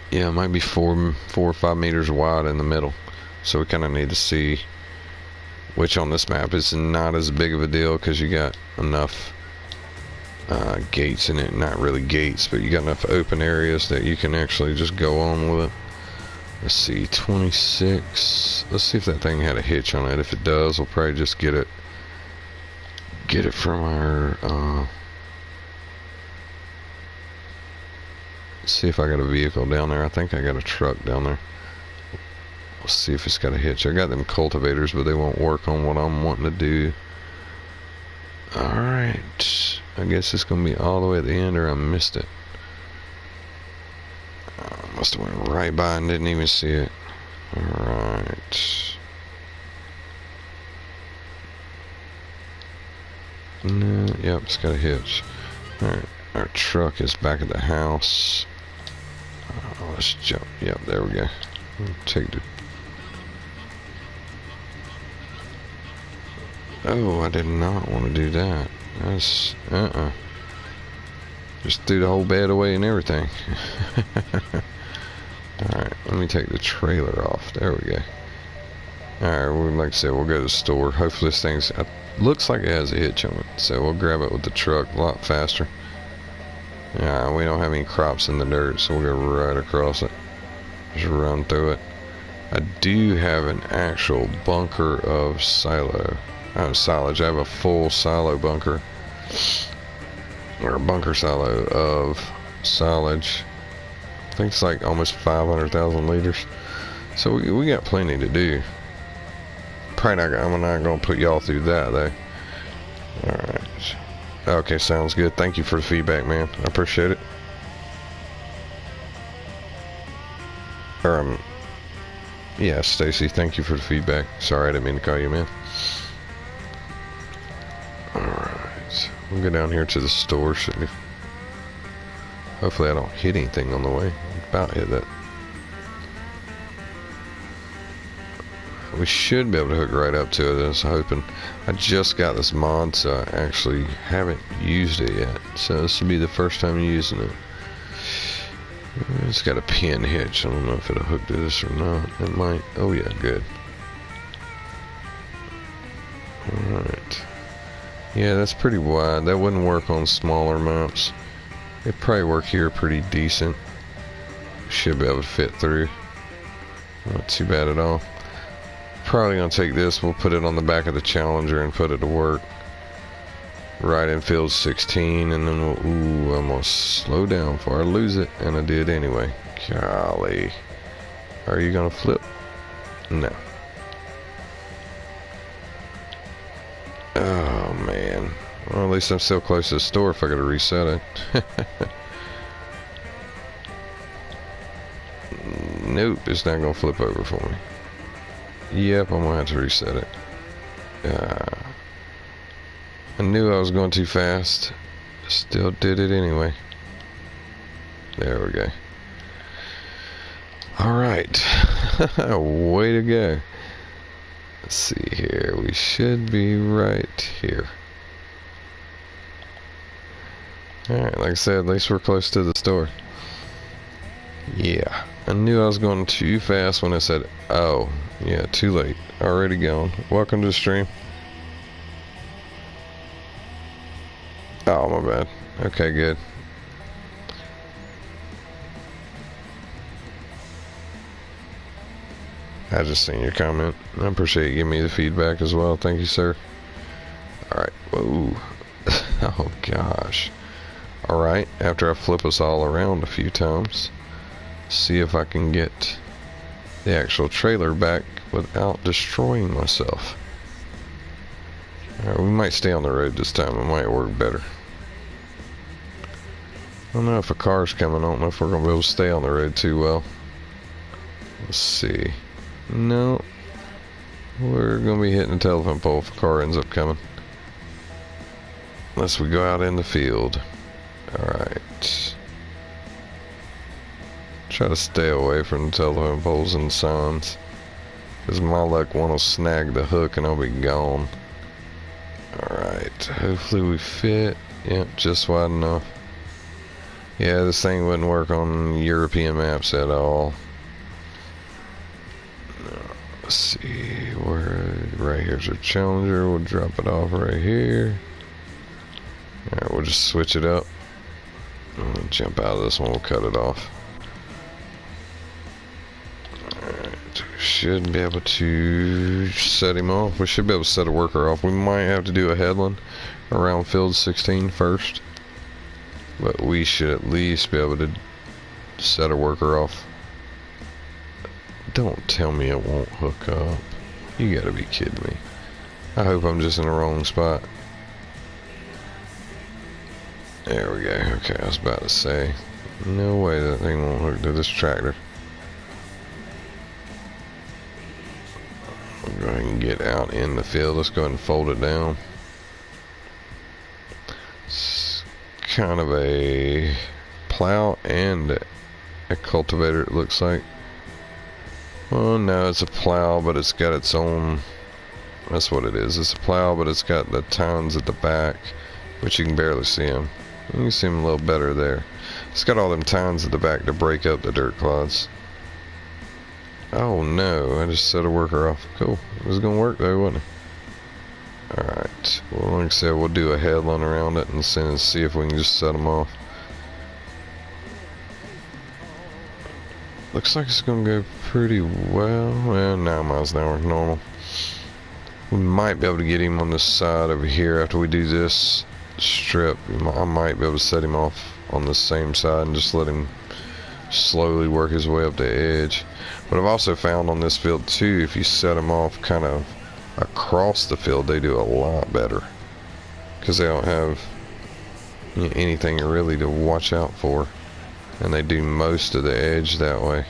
yeah, it might be 4 or 5 meters wide in the middle. So we kind of need to see, which on this map is not as big of a deal, because you got enough gates in it. Not really gates, but you got enough open areas that you can actually just go on with it. Let's see, 26. Let's see if that thing had a hitch on it. If it does, we'll probably just get it from our see if I got a vehicle down there. I think I got a truck down there. We'll see if it's got a hitch. I got them cultivators, but they won't work on what I'm wanting to do. Alright, I guess it's gonna be all the way at the end, or I missed it. Must have went right by and didn't even see it. Alright. No, yep, it's got a hitch. Alright, our truck is back at the house. Let's jump. Yep, there we go. Take the... Oh, I did not want to do that. That's... Just threw the whole bed away and everything. Alright, let me take the trailer off. There we go. Alright, like I said, we'll go to the store. Hopefully this thing's... looks like it has a hitch on it. So we'll grab it with the truck a lot faster. Yeah, we don't have any crops in the dirt, so we'll go right across it. Just run through it. I do have an actual bunker of silo. Oh, silage. I have a full silo bunker. Or a bunker silo of silage. I think it's like almost 500,000 liters. So we got plenty to do. Probably not, I'm not going to put y'all through that though. Alright. Okay, sounds good. Thank you for the feedback, man. I appreciate it. Yeah, Stacy, thank you for the feedback. Sorry, I didn't mean to call you, man. Alright. We'll go down here to the store. Hopefully I don't hit anything on the way. About hit that. We should be able to hook right up to it. I was hoping. I just got this mod, so I actually haven't used it yet. So this will be the first time using it. It's got a pin hitch. I don't know if it'll hook to this or not. It might. Oh yeah, good. Alright. Yeah, that's pretty wide. That wouldn't work on smaller maps. It'd probably work here pretty decent. Should be able to fit through. Not too bad at all. Probably gonna take this. We'll put it on the back of the Challenger and put it to work. Right in field 16, and then we'll, ooh, I'm gonna slow down before I lose it, and I did anyway. Golly. Are you gonna flip? No. Oh man. Well, at least I'm still close to the store if I gotta reset it. Nope, it's not gonna flip over for me. Yep, I'm gonna have to reset it. I knew I was going too fast. Still did it anyway. There we go. Alright. Way to go. Let's see here. We should be right here. Alright, like I said, at least we're close to the store. Yeah. I knew I was going too fast when I said, oh, yeah, too late. Already gone. Welcome to the stream. Oh, my bad. Okay, good. I just seen your comment. I appreciate you giving me the feedback as well. Thank you, sir. Alright. Whoa. Oh, gosh. Alright. After I flip us all around a few times, see if I can get the actual trailer back without destroying myself. Alright, we might stay on the road this time. It might work better. I don't know if a car's coming. I don't know if we're going to be able to stay on the road too well. Let's see. No. We're going to be hitting the telephone pole if a car ends up coming. Unless we go out in the field. Alright. Try to stay away from the telephone poles and signs. Because my luck, one will snag the hook and I'll be gone. Alright. Hopefully we fit. Yep, just wide enough. Yeah, this thing wouldn't work on European maps at all. Let's see, right here's our Challenger. We'll drop it off right here. Alright, we'll just switch it up. We'll jump out of this one, we'll cut it off. Alright, we should be able to set him off. We should be able to set a worker off. We might have to do a headland around field 16 first. But we should at least be able to set a worker off. Don't tell me it won't hook up. You gotta be kidding me. I hope I'm just in the wrong spot. There we go. Okay, I was about to say. No way that thing won't hook to this tractor. I'll go ahead and get out in the field. Let's go ahead and fold it down. Kind of a plow and a cultivator, it looks like. Well, no, it's a plow, but it's got its own. That's what it is. It's a plow, but it's got the tines at the back, which you can barely see them. You can see them a little better there. It's got all them tines at the back to break up the dirt clods. Oh no, I just set a worker off. Cool. It was gonna work though, wasn't it? Alright, well, like I said, we'll do a headland around it and see if we can just set them off. Looks like it's going to go pretty well. Well, 9 miles an hour, normal. We might be able to get him on this side over here after we do this strip. I might be able to set him off on the same side and just let him slowly work his way up the edge. But I've also found on this field too, if you set him off kind of across the field, they do a lot better because they don't have anything really to watch out for, and they do most of the edge that way.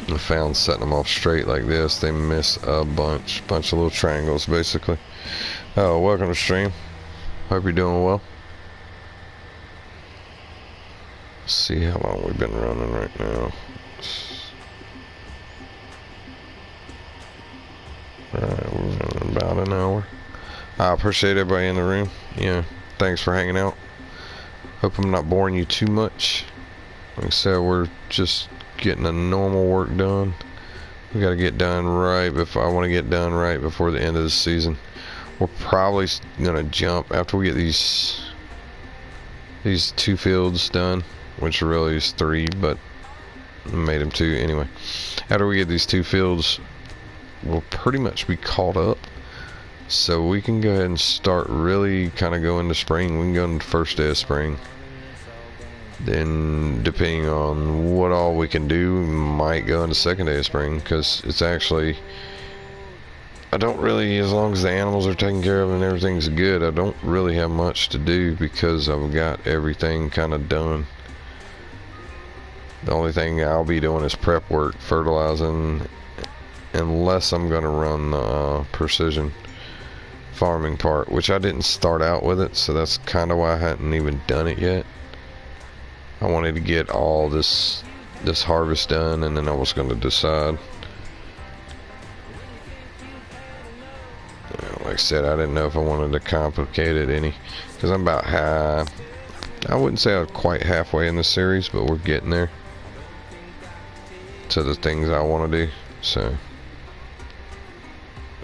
I found setting them off straight like this, they miss a bunch of little triangles basically. Oh, welcome to stream. Hope you're doing well. Let's see how long we've been running right now. Alright, we're running about an hour. I appreciate everybody in the room. Yeah, thanks for hanging out. Hope I'm not boring you too much. Like I said, we're just getting the normal work done. We got to get done right before I want to get done right before the end of the season. We're probably gonna jump after we get these 2 fields done, which really is 3, but I made them 2 anyway. After we get these 2 fields, we'll pretty much be caught up, so we can go ahead and start really kind of go into spring. We can go into the first day of spring. Then depending on what all we can do, we might go into second day of spring, because it's actually, I don't really, as long as the animals are taken care of and everything's good, I don't really have much to do because I've got everything kind of done. The only thing I'll be doing is prep work, fertilizing, unless I'm going to run the precision farming part, which I didn't start out with it, so that's kind of why I hadn't even done it yet. I wanted to get all this harvest done, and then I was going to decide. Like I said, I didn't know if I wanted to complicate it any, because I'm about I wouldn't say I'm quite halfway in the series, but we're getting there to the things I want to do. So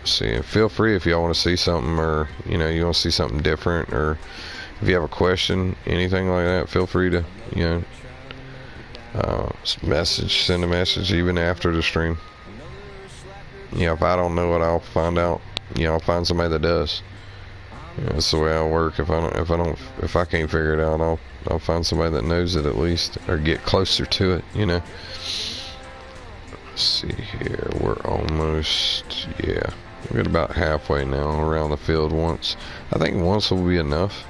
see, feel free if y'all want to see something, or you want to see something different, or if you have a question, anything like that, feel free to send a message even after the stream. If I don't know it, I'll find out. I'll find somebody that does. That's the way I work. If I can't figure it out, I'll find somebody that knows it at least, or get closer to it. Let's see here. We're almost, we're at about halfway now around the field once. I think once will be enough.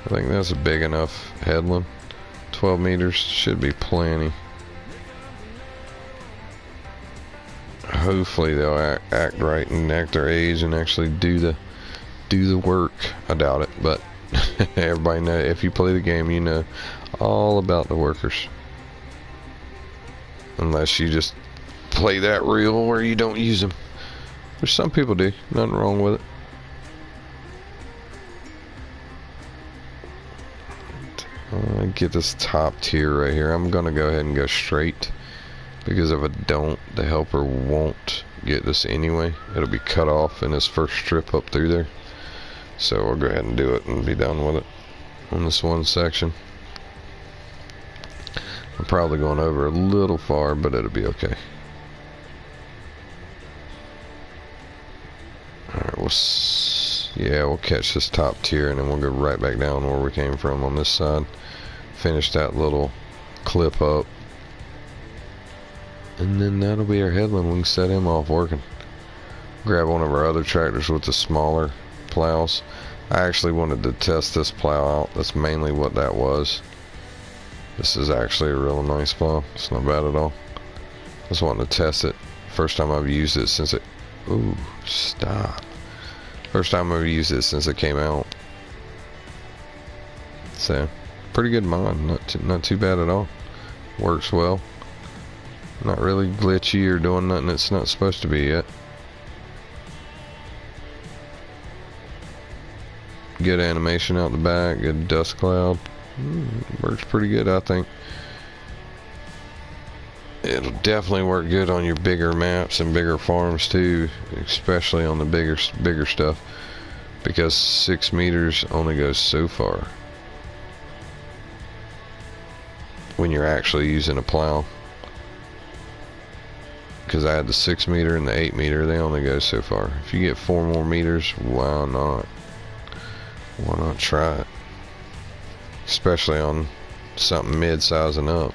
I think that's a big enough headland. 12 meters should be plenty. Hopefully they'll act right and act their age and actually do the work. I doubt it, but everybody know, if you play the game, you know all about the workers. Unless you just play that rule where you don't use them, which some people do. Nothing wrong with it. Get this top tier right here. I'm gonna go ahead and go straight, because if I don't, the helper won't get this anyway. It'll be cut off in this first strip up through there. So we'll go ahead and do it and be done with it on this one section. I'm probably going over a little far, but it'll be okay. Alright, we'll catch this top tier, and then we'll go right back down where we came from on this side. Finish that little clip up, and then that'll be our headland. We can set him off working. Grab one of our other tractors with the smaller plows. I actually wanted to test this plow out. That's mainly what that was. This is actually a real nice plow. It's not bad at all. Just wanting to test it. First time I've used it since it... Ooh, stop. First time I've used it since it came out. So, pretty good mod. Not too bad at all. Works well. Not really glitchy or doing nothing it's not supposed to be yet. Good animation out the back. Good dust cloud. Works pretty good, I think. It'll definitely work good on your bigger maps and bigger farms too, especially on the bigger stuff, because 6 meters only goes so far when you're actually using a plow. because I had the 6 meter and the 8 meter, they only go so far. If you get 4 more meters, why not? Why not try it? Especially on something mid-size and up.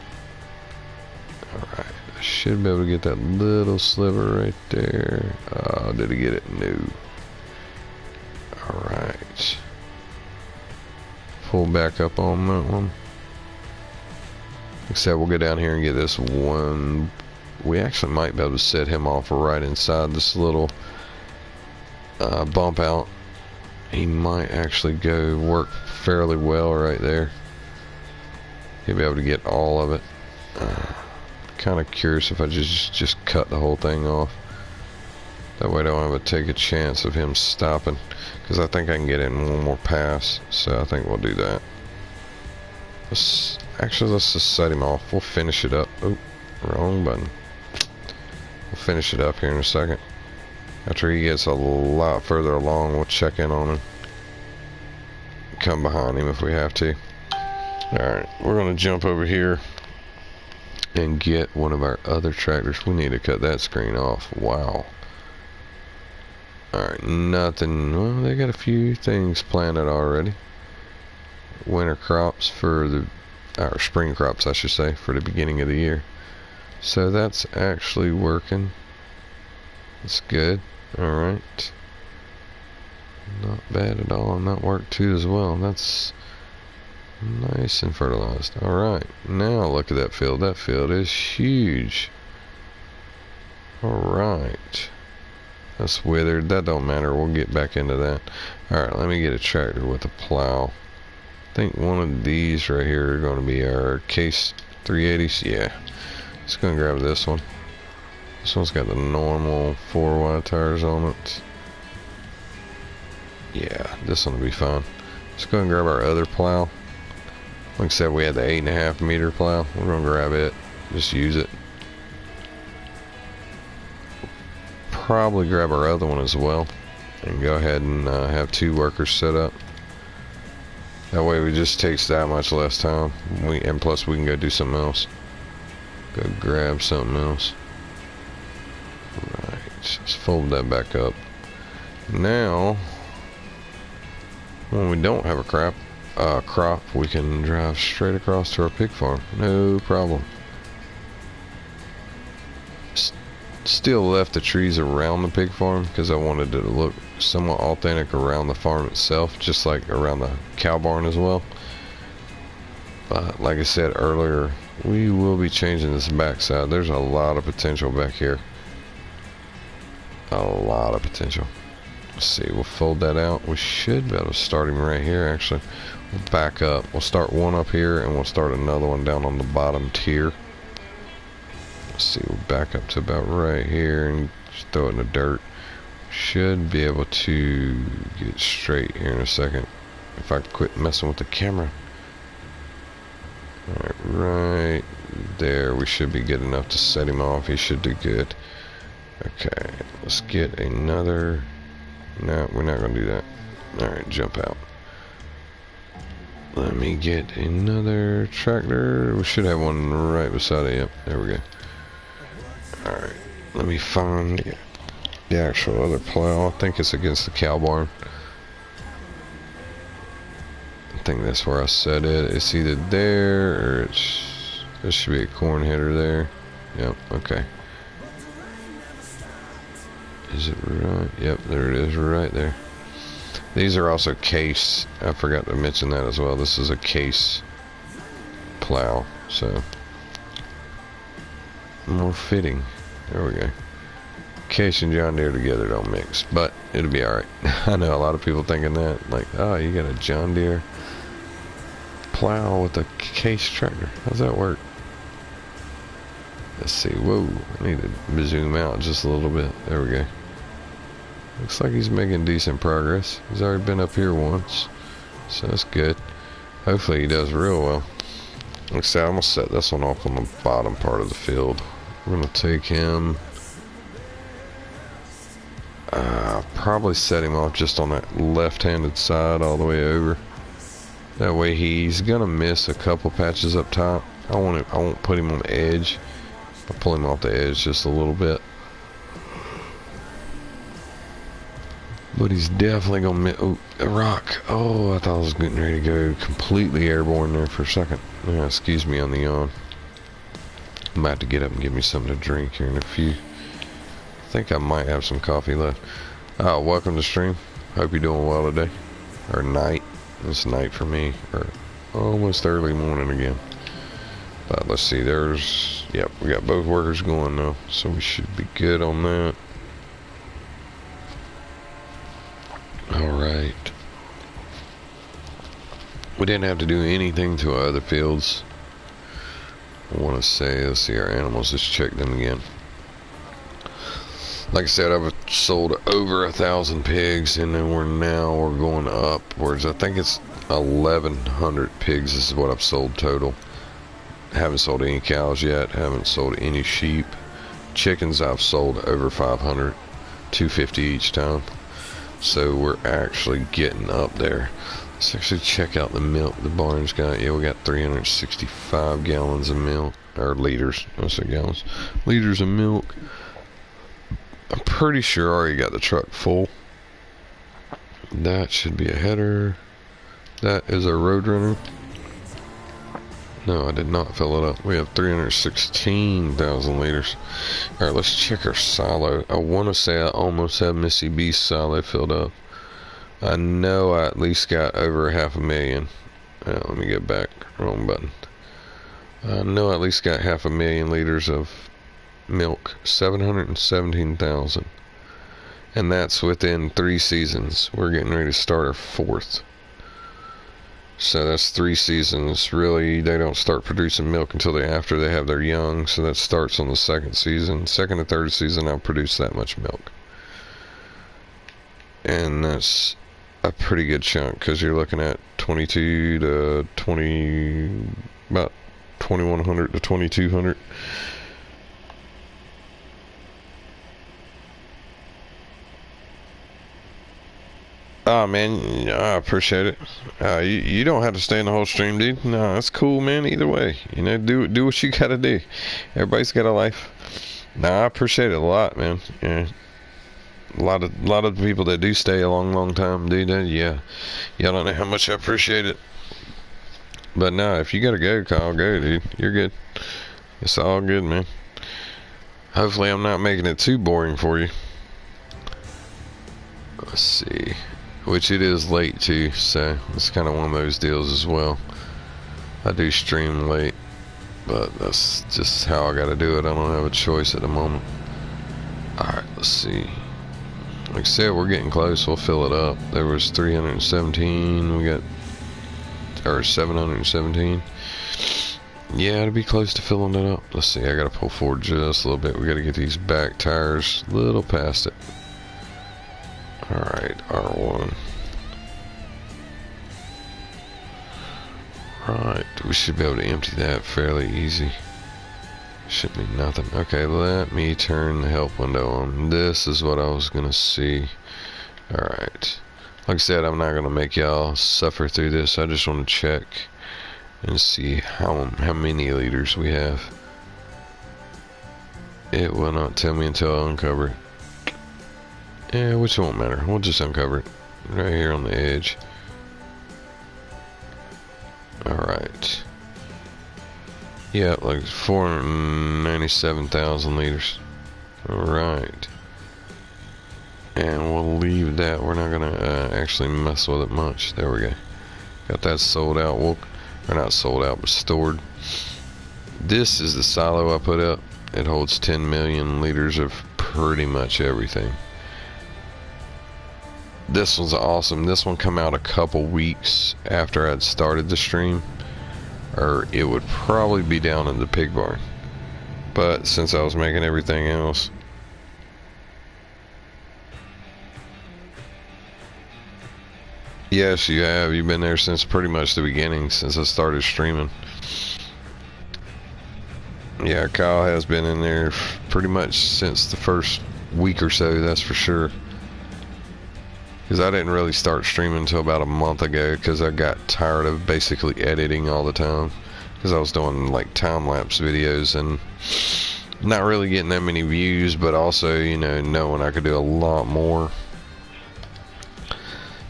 Alright, I should be able to get that little sliver right there. Oh, did he get it? No. Alright. Pull back up on that one. Except we'll go down here and get this one. We actually might be able to set him off right inside this little bump out. He might actually go work fairly well right there. He'll be able to get all of it. Kind of curious if I just cut the whole thing off. That way I don't have to take a chance of him stopping. Because I think I can get in one more pass. So I think we'll do that. Let's just set him off. We'll finish it up. Oh, wrong button. We'll finish it up here in a second. After he gets a lot further along, we'll check in on him. Come behind him if we have to. Alright, we're going to jump over here and get one of our other tractors. We need to cut that screen off. Wow. Alright, nothing. Well, they got a few things planted already. Winter crops for the, or spring crops I should say, for the beginning of the year. So that's actually working. That's good. Alright. Not bad at all, and that worked too as well. That's nice and fertilized. Alright, now look at that field. That field is huge. Alright. That's withered. That don't matter. We'll get back into that. Alright, let me get a tractor with a plow. I think one of these right here are going to be our Case 380s. Yeah. Just going to grab this one. This one's got the normal 4 wide tires on it. Yeah, this one will be fine. Let's go and grab our other plow. Like I said, we had the 8.5 meter plow. We're going to grab it. Just use it. Probably grab our other one as well. And go ahead and have 2 workers set up. That way it just takes that much less time. And plus we can go do something else. Go grab something else. Right, let's fold that back up. Now, when we don't have a crop, we can drive straight across to our pig farm. No problem. Still left the trees around the pig farm because I wanted it to look somewhat authentic around the farm itself, just like around the cow barn as well. But like I said earlier, we will be changing this backside. There's a lot of potential back here. A lot of potential. Let's see, we'll fold that out. We should be able to start him right here actually. We'll back up. We'll start one up here and we'll start another one down on the bottom tier. Let's see, we'll back up to about right here and just throw it in the dirt. Should be able to get straight here in a second if I quit messing with the camera. Alright, right there we should be good enough to set him off. He should do good. Okay, let's get another. No, we're not gonna do that. Alright, jump out. Let me get another tractor. We should have one right beside it. Yep, there we go. Alright, let me find the actual other plow. I think it's against the cow barn. I think that's where I set it. It's either there or it's, there should be a corn header there. Yep, okay. Is it right? Yep, there it is right there. These are also case. I forgot to mention that as well. This is a case plow, so more fitting. There we go. Case and John Deere together don't mix, but it'll be alright. I know a lot of people thinking that, like, oh, you got a John Deere plow with a case tractor. How's that work? Let's see. Whoa, I need to zoom out just a little bit. There we go. Looks like he's making decent progress. He's already been up here once, so that's good. Hopefully he does real well. Like I said, I'm going to set this one off on the bottom part of the field. We're going to take him, probably set him off just on that left-handed side all the way over. That way he's going to miss a couple patches up top. I won't put him on the edge, I'll pull him off the edge just a little bit. But he's definitely gonna oh, a rock. Oh, I thought I was getting ready to go completely airborne there for a second. Yeah, excuse me on the yawn. I'm about to get up and get me something to drink here in a few. I think I might have some coffee left. Welcome to stream. Hope you're doing well today. Or night. It's night for me. Or almost early morning again. But let's see, yep, we got both workers going now. So we should be good on that. Alright. We didn't have to do anything to our other fields. I want to say, let's see our animals, let's check them again. Like I said, I've sold over 1,000 pigs, and then we're going upwards. I think it's 1,100 pigs is what I've sold total. Haven't sold any cows yet, haven't sold any sheep. Chickens I've sold over 500, 250 each time. So we're actually getting up there. Let's actually check out the milk the barn's got. Yeah, we got 365 gallons of milk, or liters. I say gallons. Liters of milk. I'm pretty sure I already got the truck full. That should be a header. That is a Roadrunner. No, I did not fill it up. We have 316,000 liters. Alright, let's check our silo. I want to say I almost have Missy B's silo filled up. I know I at least got over 500,000. Let me get back. Wrong button. I know I at least got 500,000 liters of milk. 717,000. And that's within 3 seasons. We're getting ready to start our 4th. So that's 3 seasons. Really, they don't start producing milk until after they have their young. So that starts on the 2nd season. 2nd and 3rd season, I'll produce that much milk. And that's a pretty good chunk, because you're looking at 22 to 20, about 2,100 to 2,200. Oh man, I appreciate it. You don't have to stay in the whole stream, dude. No, that's cool, man. Either way, you know, do what you gotta do. Everybody's got a life. No, I appreciate it a lot, man. Yeah, a lot of people that do stay a long time, dude. Yeah, y'all don't know how much I appreciate it. But no, if you gotta go, Kyle, go, dude. You're good. It's all good, man. Hopefully, I'm not making it too boring for you. Let's see. Which it is late too, so it's kind of one of those deals as well. I do stream late, but that's just how I gotta do it. I don't have a choice at the moment. Alright, let's see. Like I said, we're getting close. We'll fill it up. There was 317. We got, or 717. Yeah, it'll be close to filling it up. Let's see. I gotta pull forward just a little bit. We gotta get these back tires a little past it. Alright, R1. Right, we should be able to empty that fairly easy. Shouldn't be nothing. Okay, let me turn the help window on. This is what I was gonna see. Alright. Like I said, I'm not gonna make y'all suffer through this. I just want to check and see how many liters we have. It will not tell me until I uncover it. Yeah, which won't matter. We'll just uncover it right here on the edge. Alright. Yeah, like 497,000 liters. Alright. And we'll leave that. We're not gonna actually mess with it much. There we go. Got that sold out. Or not sold out, but stored. This is the silo I put up. It holds 10 million liters of pretty much everything. This one's awesome. This one come out a couple weeks after I'd started the stream, or it would probably be down in the pig barn. But since I was making everything else, yes, you have. You've been there since pretty much the beginning, since I started streaming. Yeah, Kyle has been in there pretty much since the first week or so, that's for sure. Because I didn't really start streaming until about a month ago, because I got tired of basically editing all the time. Because I was doing like time-lapse videos, and not really getting that many views, but also, you know, knowing I could do a lot more.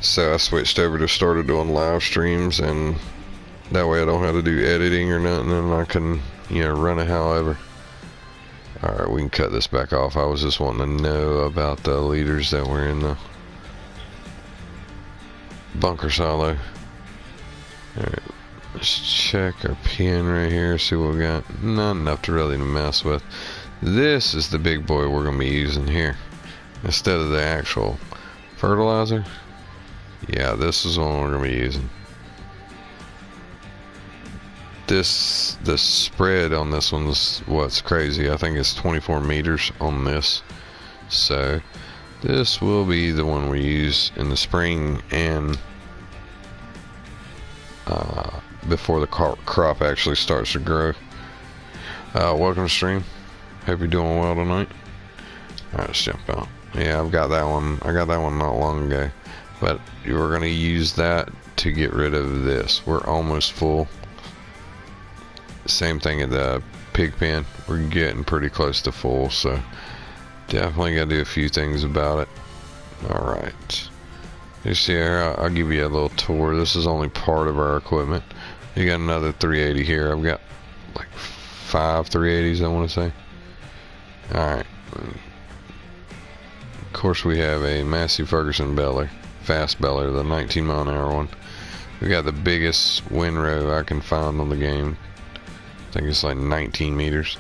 So I switched over to started doing live streams, and that way I don't have to do editing or nothing, and I can, you know, run it however. Alright, we can cut this back off. I was just wanting to know about the leaders that were in the bunker silo. Alright, let's check our pin right here, see what we got. Not enough to really mess with. This is the big boy we're going to be using here, instead of the actual fertilizer. Yeah, this is one we're going to be using. The spread on this one's what's crazy. I think it's 24 meters on this. So this will be the one we use in the spring and before the crop actually starts to grow. Welcome to stream. Hope you're doing well tonight. Alright, let's jump out. Yeah, I've got that one. I got that one not long ago. But we're going to use that to get rid of this. We're almost full. Same thing at the pig pen. We're getting pretty close to full, so definitely got to do a few things about it. Alright. You see here, I'll give you a little tour. This is only part of our equipment. You got another 380 here. I've got like 5 380s, I want to say. Alright. Of course, we have a Massey Ferguson beller. Fast beller, the 19 mile an hour one. We got the biggest windrow I can find on the game. I think it's like 19 meters.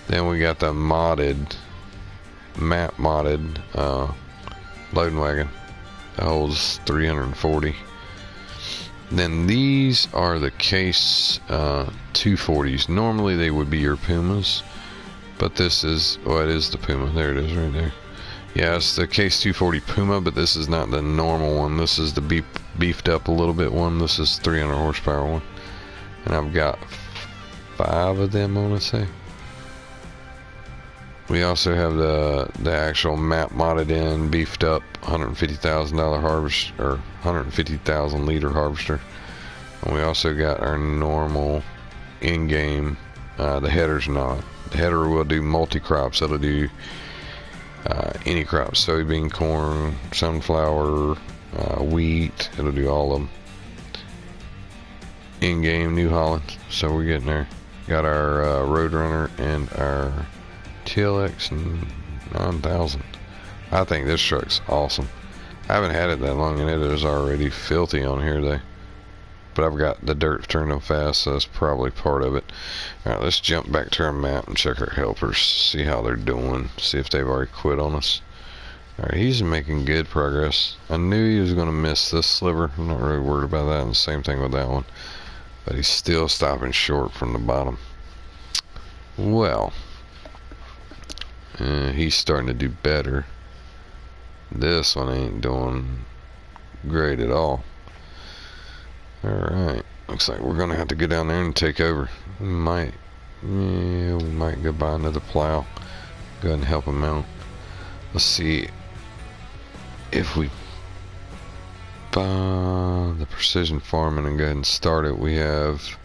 Then we got the modded, map modded loading wagon that holds 340. Then these are the case 240s. Normally they would be your Pumas, but this is, well, it is the Puma. There it is right there. Yeah, it's the case 240 Puma, but this is not the normal one. This is the beefed up a little bit one. This is 300 horsepower one, and I've got 5 of them, I want to say. We also have the actual map modded in, beefed up $150,000 harvester, or 150,000 liter harvester. And we also got our normal in-game. The header's not. The header will do multi-crops. It'll do any crop: soybean, corn, sunflower, wheat. It'll do all of them. In-game New Holland. So we're getting there. Got our Roadrunner and our TLX 9000. I think this truck's awesome. I haven't had it that long, and it is already filthy on here though. But I've got the dirt turning fast, so that's probably part of it. Alright, let's jump back to our map and check our helpers, see how they're doing, see if they've already quit on us. Alright, he's making good progress. I knew he was going to miss this sliver. I'm not really worried about that, and the same thing with that one. But he's still stopping short from the bottom. Well, he's starting to do better. This one ain't doing great at all. Alright, looks like we're gonna have to go down there and take over. We might go buy another plow. Go ahead and help him out. Let's see if we buy the precision farming and go ahead and start it. We have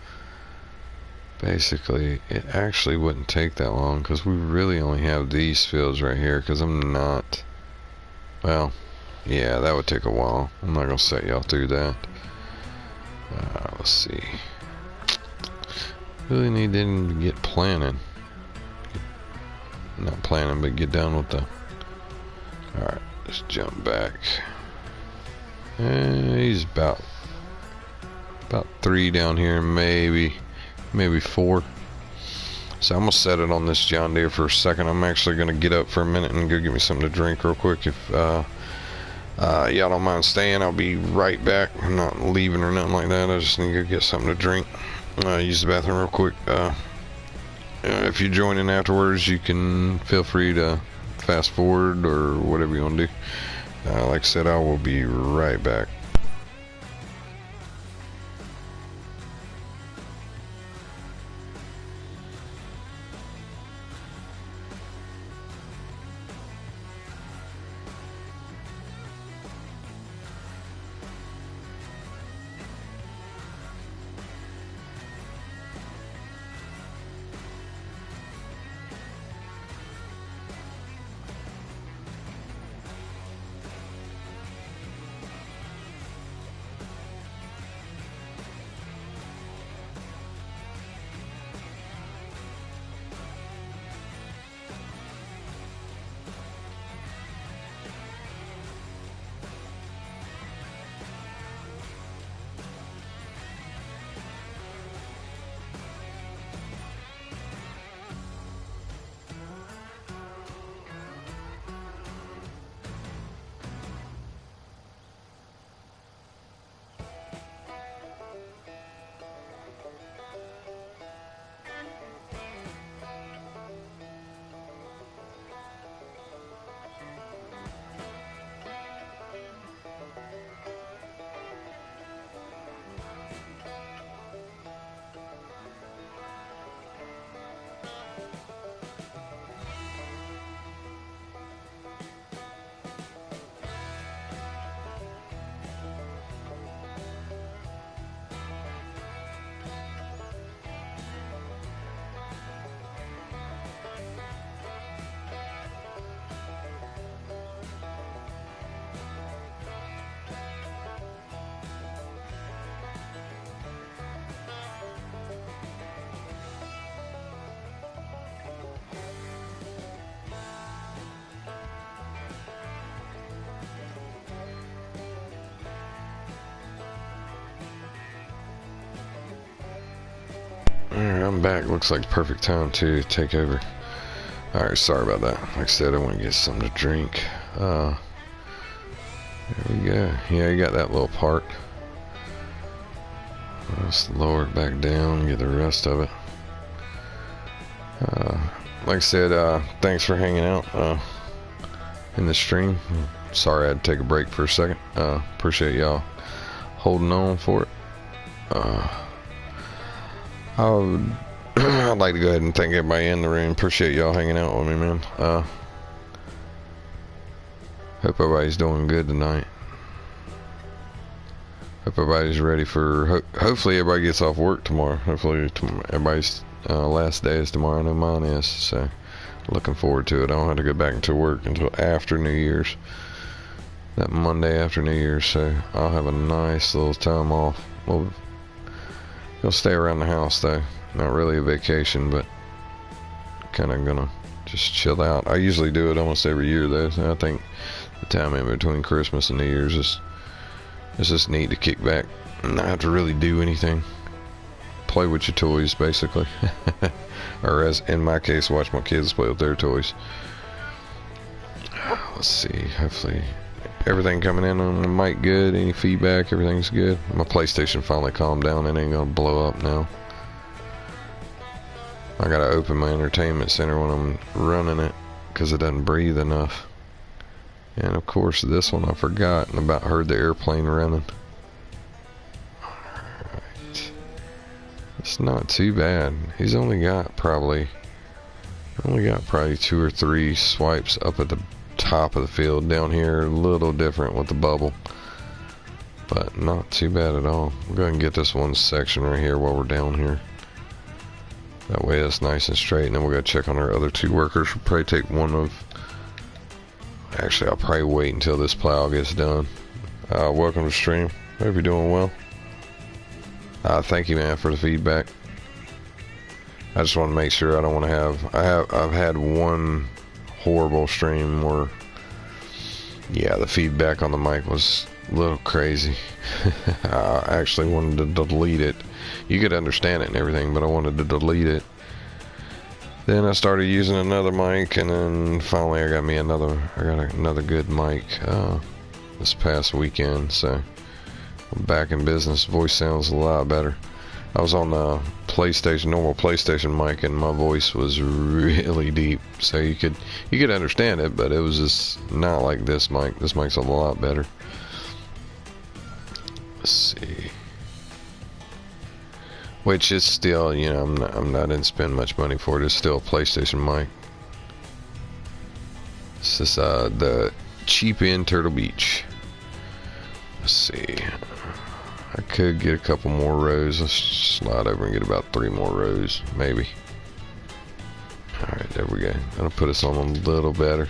basically, it actually wouldn't take that long because we really only have these fields right here, because I'm not, well, yeah, that would take a while. I'm not gonna set y'all through that. Let's see. Really need them to get planning. Not planning, but get down with the. Alright, let's jump back. He's about 3 down here, maybe 4. So I'm gonna set it on this John Deere for a second. I'm actually gonna get up for a minute and go get me something to drink real quick. If y'all don't mind staying, I'll be right back. I'm not leaving or nothing like that. I just need to go get something to drink. Use the bathroom real quick. If you join in afterwards, you can feel free to fast forward or whatever you want to do. Like I said, I will be right back. I'm back. Looks like perfect time to take over. Alright, sorry about that. Like I said, I want to get something to drink. There we go. Yeah, you got that little part. Let's lower it back down, get the rest of it. Like I said, thanks for hanging out in the stream. Sorry I had to take a break for a second. Appreciate y'all holding on for it. I'd like to go ahead and thank everybody in the room. Appreciate y'all hanging out with me, man. Hope everybody's doing good tonight. Hope everybody's ready for. Hopefully everybody gets off work tomorrow. Hopefully everybody's last day is tomorrow. I know mine is, so looking forward to it. I don't have to go back into work until after New Year's. That Monday after New Year's, so I'll have a nice little time off. We'll stay around the house though. Not really a vacation, but kind of gonna just chill out. I usually do it almost every year though. So I think the time in between Christmas and New Year's is just neat to kick back and not have to really do anything. Play with your toys, basically. Or as in my case, watch my kids play with their toys. Let's see. Hopefully everything coming in on the mic good. Any feedback? Everything's good. My PlayStation finally calmed down. It ain't gonna blow up now. I gotta open my entertainment center when I'm running it because it doesn't breathe enough. And of course this one I forgot and about heard the airplane running. Alright. It's not too bad. He's only got probably 2 or 3 swipes up at the top of the field. Down here a little different with the bubble. But not too bad at all. I'm going to get this one section right here while we're down here. That way it's nice and straight, and then we're going to check on our other 2 workers. We'll probably take one of... Actually, I'll probably wait until this plow gets done. Welcome to the stream. Hope you're doing well. Thank you, man, for the feedback. I just want to make sure I don't want to have... I've had one horrible stream where... Yeah, the feedback on the mic was a little crazy. I actually wanted to delete it. You could understand it and everything, but I wanted to delete it. Then I started using another mic, and then finally I got another good mic this past weekend, so I'm back in business. Voice sounds a lot better. I was on the normal PlayStation mic, and my voice was really deep, so you could understand it, but it was just not like this mic. This mic's a lot better. Let's see. Which is still, you know, I didn't spend much money for it. It's still a PlayStation mic. This is the cheap in Turtle Beach. Let's see. I could get a couple more rows. Let's slide over and get about 3 more rows, maybe. Alright, there we go. That'll put us on a little better.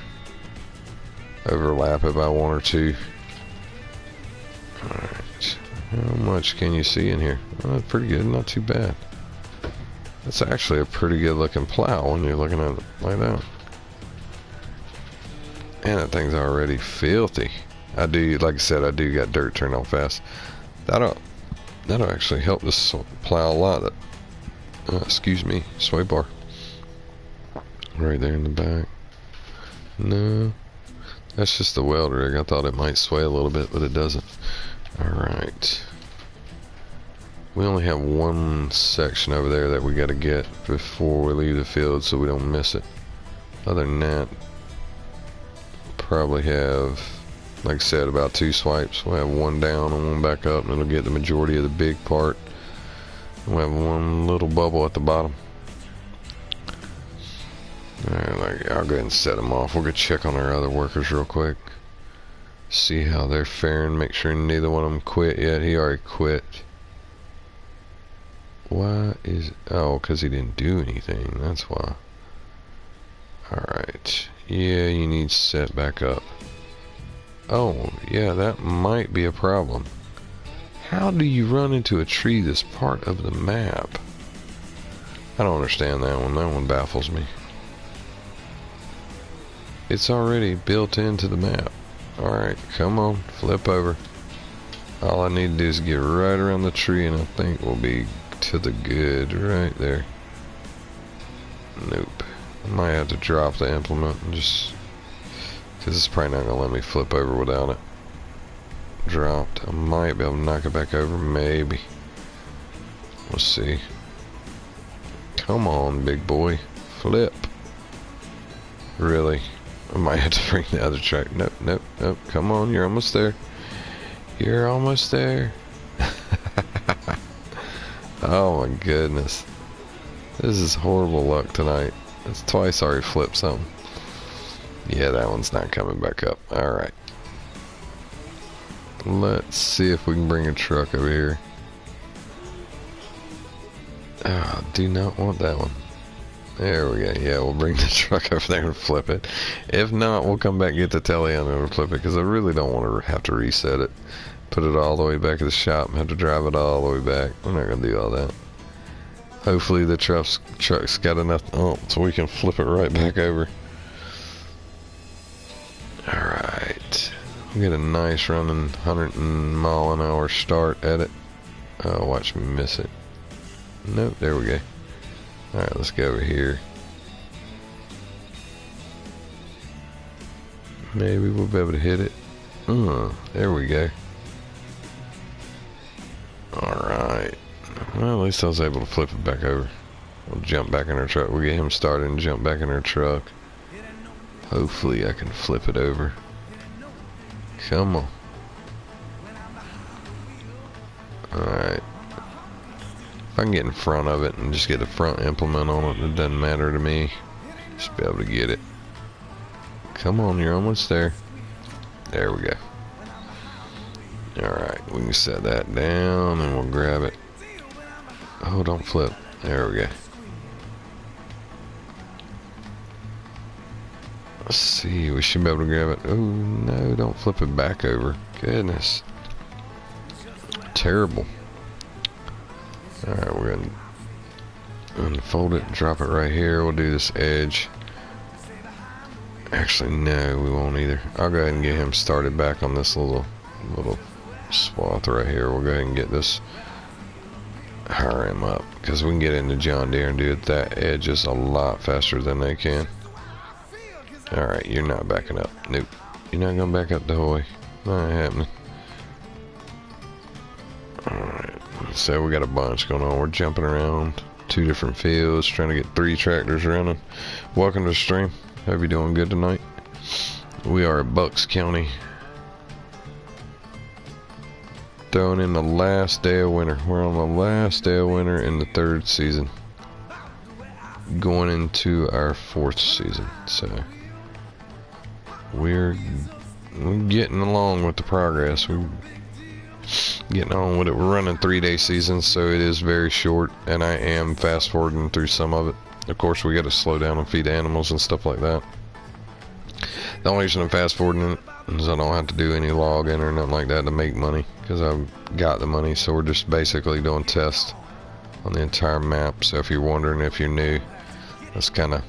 Overlap it by 1 or 2. Alright. How much can you see in here? Oh, pretty good, not too bad. That's actually a pretty good looking plow when you're looking at it like that. And that thing's already filthy. Like I said, I do got dirt turned on fast. That'll actually help this plow a lot. Excuse me, sway bar. Right there in the back. No, that's just the weld rig. I thought it might sway a little bit, but it doesn't. Alright. We only have one section over there that we gotta get before we leave the field so we don't miss it. Other than that, probably have, like I said, about 2 swipes. We'll have 1 down and 1 back up, and it'll get the majority of the big part. We'll have 1 little bubble at the bottom. Alright, I'll go ahead and set them off. We'll go check on our other workers real quick. See how they're faring. Make sure neither one of them quit yet. He already quit. Why is... Oh, because he didn't do anything. That's why. Alright. Yeah, you need set back up. Oh, yeah, that might be a problem. How do you run into a tree that's part of the map? I don't understand that one. That one baffles me. It's already built into the map. Alright, come on, flip over. All I need to do is get right around the tree, and I think we'll be to the good right there. Nope. I might have to drop the implement and just... because it's probably not going to let me flip over without it dropped. I might be able to knock it back over, maybe. We'll see. Come on, big boy. Flip. Really? I might have to bring the other track. Nope, nope, nope. Come on, you're almost there. You're almost there. Oh my goodness. This is horrible luck tonight. It's twice I already flipped something. Yeah, that one's not coming back up. Alright. Let's see if we can bring a truck over here. Oh, I do not want that one. There we go. Yeah, we'll bring the truck over there and flip it. If not, we'll come back, get the telly on and flip it, because I really don't want to have to reset it. Put it all the way back to the shop and have to drive it all the way back. We're not going to do all that. Hopefully the truck's got enough so we can flip it right back over. Alright. We get a nice running 100-mile-an-hour start at it. Oh, watch me miss it. Nope, there we go. Alright, let's go over here. Maybe we'll be able to hit it. There we go. Alright. Well, at least I was able to flip it back over. We'll jump back in our truck. We'll get him started and jump back in our truck. Hopefully I can flip it over. Come on. Alright. If I can get in front of it and just get the front implement on it, it doesn't matter to me. Just be able to get it. Come on, you're almost there. There we go. Alright, we can set that down and we'll grab it. Oh, don't flip. There we go. Let's see, we should be able to grab it. Oh, no, don't flip it back over. Goodness. Terrible. Alright, we're going to unfold it, drop it right here. We'll do this edge. Actually, no, we won't either. I'll go ahead and get him started back on this little swath right here. We'll go ahead and get this, hire him up, because we can get into John Deere and do it that edge is a lot faster than they can. Alright, you're not backing up. Nope. You're not going to back up the whole way. Not happening. Alright, so we got a bunch going on. We're jumping around 2 different fields, trying to get 3 tractors running. Welcome to the stream. Hope you're doing good tonight. We are at Bucks County. Throwing in the last day of winter. We're on the last day of winter in the 3rd season. Going into our 4th season. So we're getting along with the progress. We're getting on with it. We're running 3-day seasons, so it is very short, and I am fast forwarding through some of it. Of course, we got to slow down and feed animals and stuff like that. The only reason I'm fast forwarding it is I don't have to do any logging or nothing like that to make money, because I've got the money. So we're just basically doing tests on the entire map. So if you're wondering, if you're new, that's kind of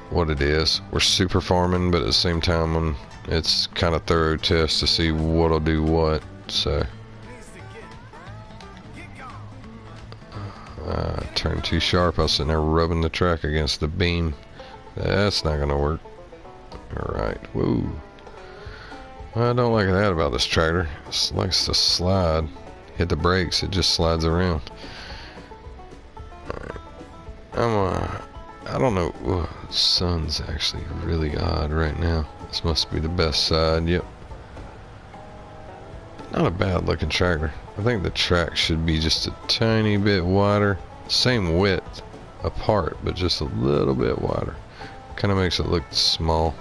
what it is. We're super farming, but at the same time, it's kind of thorough tests to see what'll do what. So turned too sharp. I was sitting there rubbing the track against the beam. That's not gonna work. Alright, whoa. I don't like that about this tractor. It likes to slide. Hit the brakes, it just slides around. Alright. I don't know. Whoa, the sun's actually really odd right now. This must be the best side. Yep. Not a bad looking tractor. I think the track should be just a tiny bit wider. Same width apart, but just a little bit wider. Kind of makes it look small.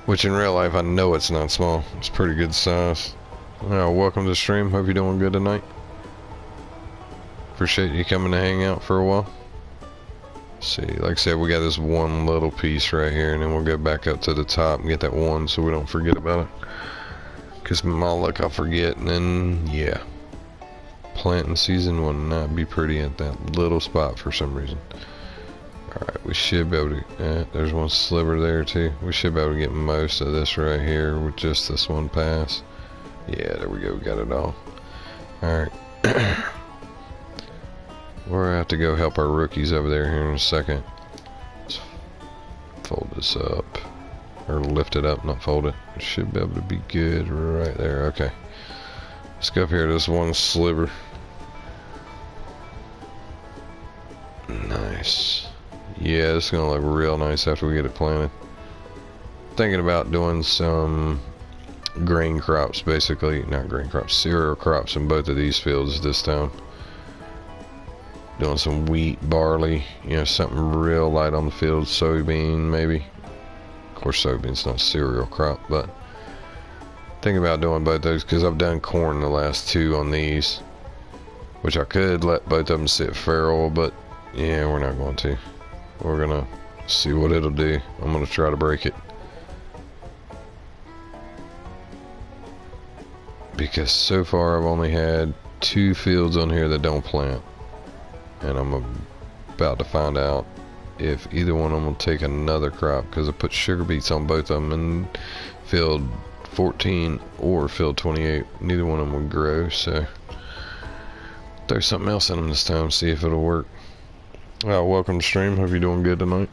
Which in real life, I know it's not small. It's pretty good size. Welcome to the stream. Hope you're doing good tonight. Appreciate you coming to hang out for a while. See, like I said, we got this one little piece right here, and then we'll go back up to the top and get that one so we don't forget about it. Because my luck, I'll forget, and then, yeah. Planting season will not be pretty at that little spot for some reason. Alright, we should be able to, there's one sliver there too. We should be able to get most of this right here with just this one pass. Yeah, there we go, we got it all. Alright. We're gonna have to go help our rookies over there here in a second. Let's fold this up. Or lift it up, not fold it. It should be able to be good right there. Okay. Let's go up here to this one sliver. Nice. Yeah, this is gonna look real nice after we get it planted. Thinking about doing some grain crops, basically. Not grain crops, cereal crops in both of these fields this time. Doing some wheat, barley, you know, something real light on the field. Soybean, maybe. Of course, soybean's not a cereal crop, but thinking about doing both those because I've done corn the last two on these, which I could let both of them sit feral, but yeah, we're not going to. We're gonna see what it'll do. I'm gonna try to break it because so far I've only had 2 fields on here that don't plant, and I'm about to find out if either one of them will take another crop, because I put sugar beets on both of them in field 14 or field 28. Neither one of them would grow, so throw something else in them this time, see if it'll work. Welcome to stream. Hope you're doing good tonight.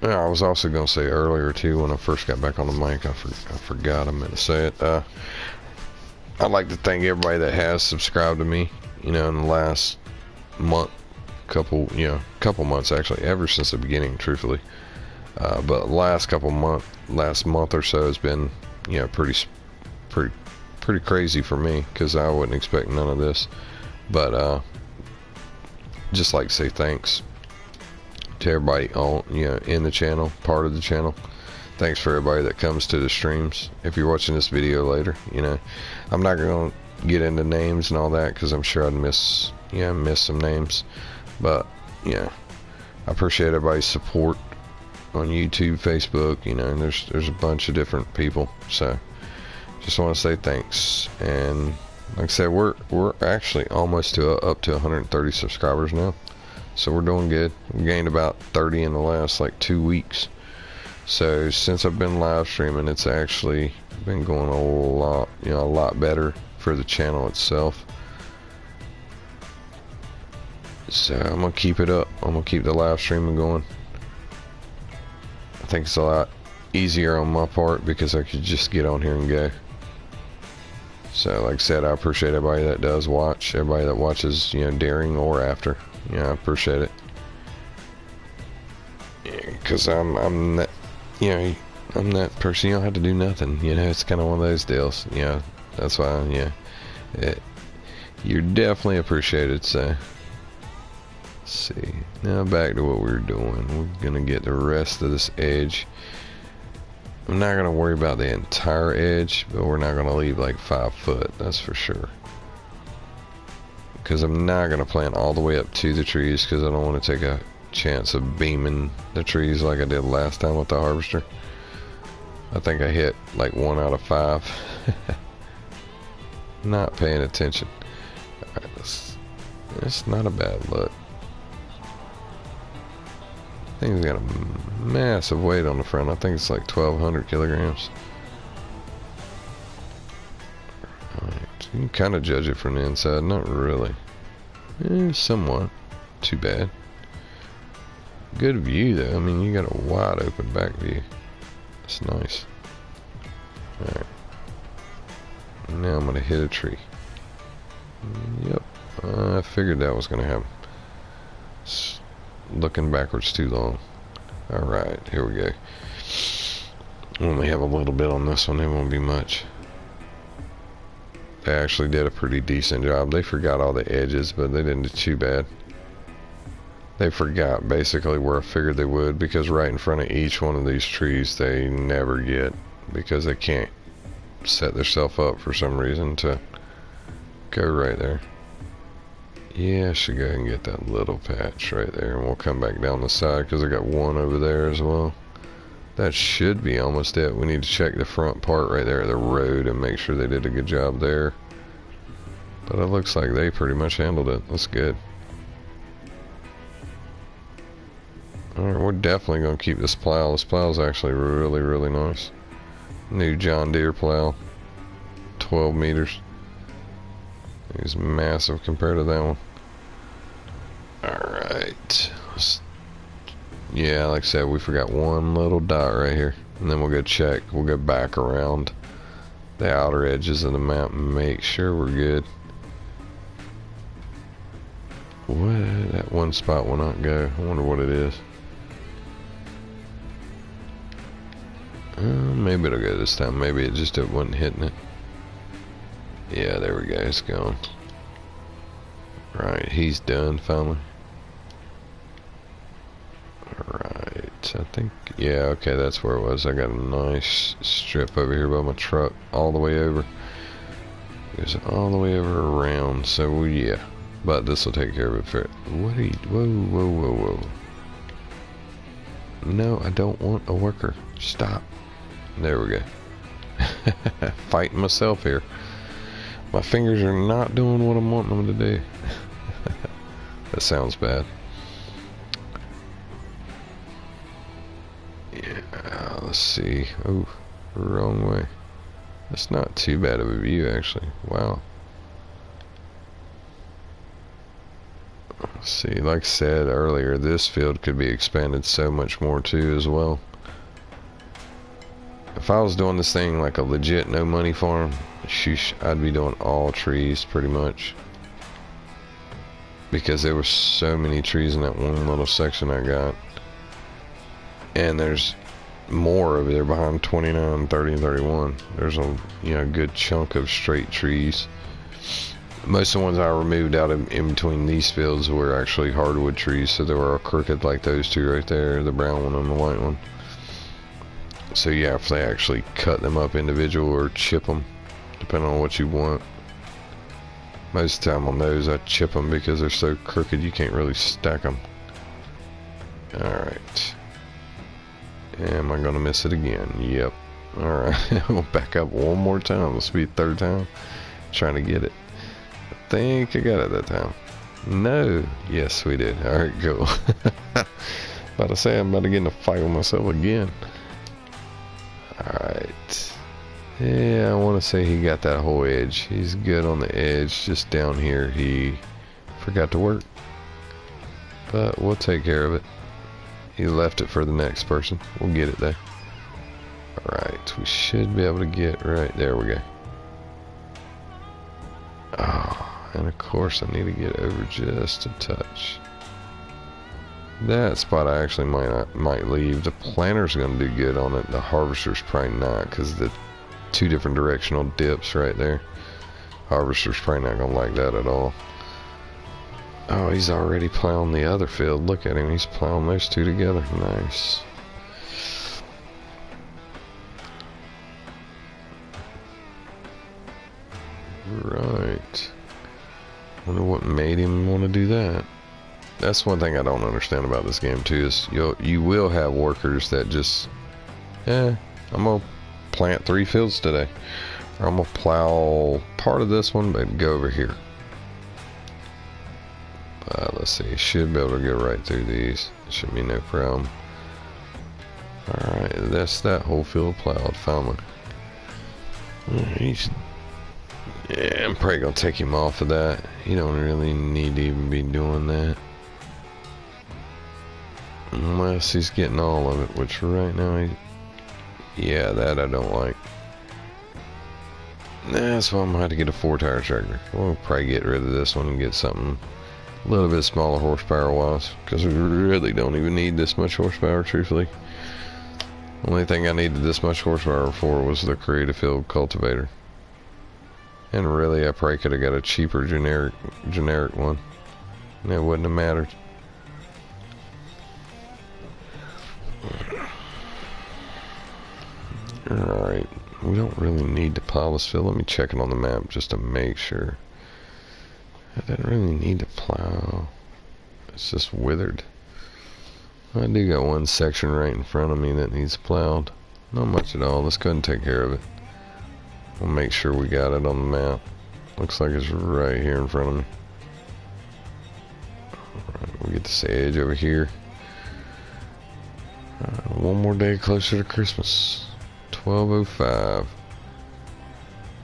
I was also going to say earlier too, when I first got back on the mic, I forgot I meant to say it. I'd like to thank everybody that has subscribed to me, you know, in the last month, couple months actually, ever since the beginning, truthfully. But last month or so has been, you know, pretty crazy for me, because I wouldn't expect none of this. But just like to say thanks to everybody on, you know, in the channel, part of the channel. Thanks for everybody that comes to the streams. If you're watching this video later, you know, I'm not going to get into names and all that, because I'm sure I'd miss some names. But yeah, I appreciate everybody's support on YouTube, Facebook, you know, and there's a bunch of different people. So just want to say thanks. And like I said, we're actually almost up to 130 subscribers now, so we're doing good. We gained about 30 in the last like 2 weeks. So since I've been live streaming, it's actually been going a lot better for the channel itself. So I'm gonna keep it up. I'm gonna keep the live streaming going. I think it's a lot easier on my part because I could just get on here and go. So like I said, I appreciate everybody that does watch, everybody that watches, you know, during or after. Yeah, I appreciate it. Because I'm that, you know, I'm that person. You don't have to do nothing. You know, it's kind of one of those deals. You know, that's why. Yeah, you're definitely appreciated. So let's see. Now back to what we were doing. We're gonna get the rest of this edge. I'm not gonna worry about the entire edge, but we're not gonna leave like 5 foot. That's for sure. Because I'm not gonna plant all the way up to the trees, because I don't want to take a chance of beaming the trees like I did last time with the harvester. I think I hit like 1 out of 5. Not paying attention. Alright, it's not a bad look. Thing's got a massive weight on the front. I think it's like 1,200 kilograms. Alright, you can kind of judge it from the inside. Not really. Somewhat. Too bad. Good view though. I mean, you got a wide open back view. It's nice. Alright. Now I'm gonna hit a tree. Yep. I figured that was gonna happen. Looking backwards too long. Alright, here we go. Only have a little bit on this one. It won't be much. They actually did a pretty decent job. They forgot all the edges, but they didn't do too bad. They forgot basically where I figured they would, because right in front of each one of these trees they never get, because they can't set themselves up for some reason to go right there. Yeah, I should go ahead and get that little patch right there, and we'll come back down the side, because I got one over there as well. That should be almost it. We need to check the front part right there, the road, and make sure they did a good job there. But it looks like they pretty much handled it. That's good. Alright, we're definitely going to keep this plow. This plow is actually really, really nice. New John Deere plow. 12 meters. He's massive compared to that one. Alright. Yeah, like I said, we forgot one little dot right here. And then we'll go check. We'll go back around the outer edges of the map and make sure we're good. What? That one spot will not go. I wonder what it is. Maybe it'll go this time. Maybe it just wasn't hitting it. Yeah, there we go. It's gone. Right, he's done finally. Alright, I think, yeah, okay, that's where it was. I got a nice strip over here by my truck, all the way over. It goes all the way over around, so yeah. But this will take care of it for it. What are you, whoa. No, I don't want a worker. Stop. There we go. Fighting myself here. My fingers are not doing what I'm wanting them to do. That sounds bad. Yeah, let's see. Oh, wrong way. That's not too bad of a view, actually. Wow. Let's see, like I said earlier, this field could be expanded so much more too as well. If I was doing this thing like a legit no money farm, sheesh, I'd be doing all trees pretty much. Because there were so many trees in that one little section I got. And there's more over there behind 29, 30, and 31. There's a good chunk of straight trees. Most of the ones I removed out in between these fields were actually hardwood trees, so they were all crooked like those two right there, the brown one and the white one. So yeah, if they actually cut them up individual or chip them, depending on what you want. Most of the time on those I chip them because they're so crooked you can't really stack them. Alright. Am I gonna miss it again? Yep. Alright, we'll back up one more time. This will be the third time trying to get it. I think I got it that time. No. Yes, we did. Alright, cool. About to say, I'm about to get in a fight with myself again. Alright. Yeah, I want to say he got that whole edge. He's good on the edge. Just down here, he forgot to work. But we'll take care of it. He left it for the next person. We'll get it there. Alright, we should be able to get right there. We go. Oh, and of course I need to get over just a touch. That spot I actually might leave. The planter's gonna do good on it. The harvester's probably not, because the two different directional dips right there. Harvester's probably not gonna like that at all. Oh, he's already plowing the other field. Look at him, he's plowing those two together. Nice. Right. Wonder what made him want to do that. That's one thing I don't understand about this game too, is you will have workers that just, I'm gonna plant 3 fields today, or I'm gonna plow part of this one but go over here. Let's see, should be able to go right through these. Should be no problem. Alright, that's that whole field plowed finally. Yeah, I'm probably gonna take him off of that. He don't really need to even be doing that. Unless he's getting all of it, which right now yeah, that I don't like. That's why I'm gonna have to get a 4-tire tractor. We'll probably get rid of this one and get something a little bit smaller horsepower wise, because we really don't even need this much horsepower, truthfully. Only thing I needed this much horsepower for was the creative field cultivator. And really I probably could have got a cheaper generic one, and it wouldn't have mattered. Alright, we don't really need to plow this field. Let me check it on the map just to make sure. I didn't really need to plow. It's just withered. I do got one section right in front of me that needs plowed. Not much at all. Let's go ahead and take care of it. We'll make sure we got it on the map. Looks like it's right here in front of me. Alright, we'll get this edge over here. One more day closer to Christmas. 12:05.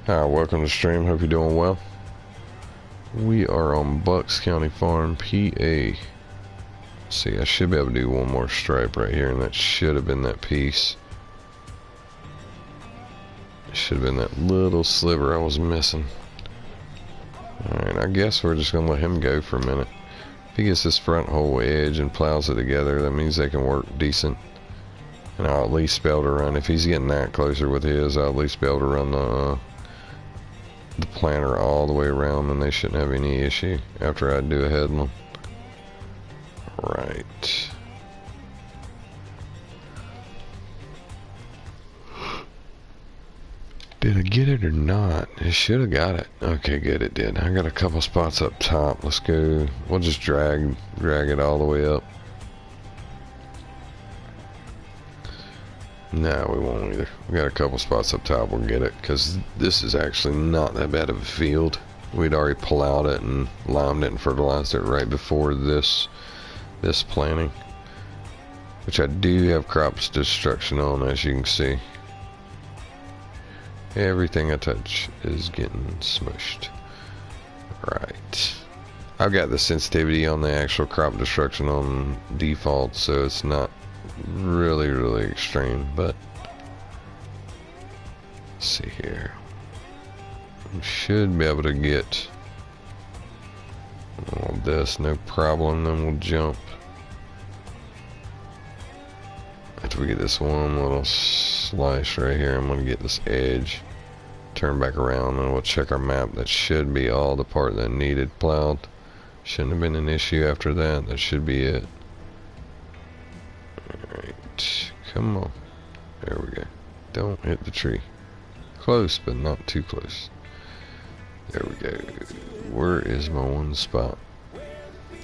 Hi, welcome to the stream. Hope you're doing well. We are on Bucks County Farm, PA. See, I should be able to do one more stripe right here, and that should have been that piece. Should have been that little sliver I was missing. Alright, I guess we're just gonna let him go for a minute. If he gets this front whole edge and plows it together, that means they can work decent. And I'll at least be able to run, if he's getting that closer with his, I'll at least be able to run the planter all the way around, and they shouldn't have any issue after I do a headland. Right. Did I get it or not? It should have got it. Okay, good, it did. I got a couple spots up top. Let's go. We'll just drag it all the way up. No, we won't either. We got a couple spots up top. We'll get it, because this is actually not that bad of a field. We'd already plowed it and limed it and fertilized it right before this planting, which I do have crops destruction on, as you can see. Everything I touch is getting smushed. Right. I've got the sensitivity on the actual crop destruction on default, so it's not really extreme, but let's see here. We should be able to get all this, no problem. Then we'll jump after we get this one little slice right here. I'm gonna get this edge, turn back around, and we'll check our map. That should be all the part that needed plowed. Shouldn't have been an issue after that. That should be it. Alright, come on. There we go. Don't hit the tree. Close, but not too close. There we go. Where is my one spot?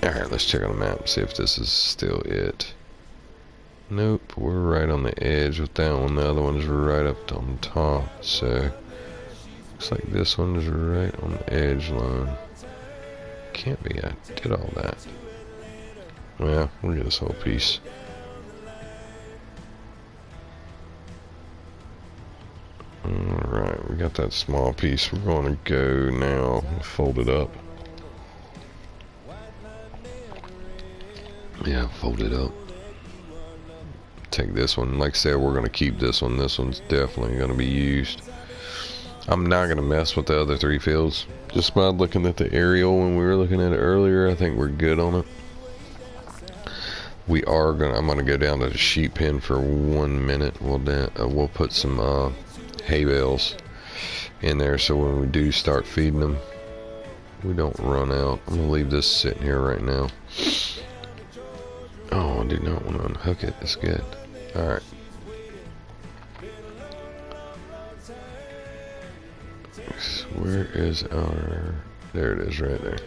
Alright, let's check on the map, see if this is still it. Nope, we're right on the edge with that one. The other one's right up on top, so looks like this one is right on the edge line. Can't be, I did all that. Well, we'll get this whole piece. Alright, we got that small piece. We're going to go now, fold it up. Yeah, fold it up. Take this one. Like I said, we're going to keep this one. This one's definitely going to be used. I'm not going to mess with the other three fields. Just by looking at the aerial when we were looking at it earlier, I think we're good on it. We are going to, I'm going to go down to the sheep pen for 1 minute. We'll put some hay bales in there, so when we do start feeding them, we don't run out. I'm going to leave this sitting here right now. Oh, I do not want to unhook it. That's good. Alright. Where is our... There it is, right there.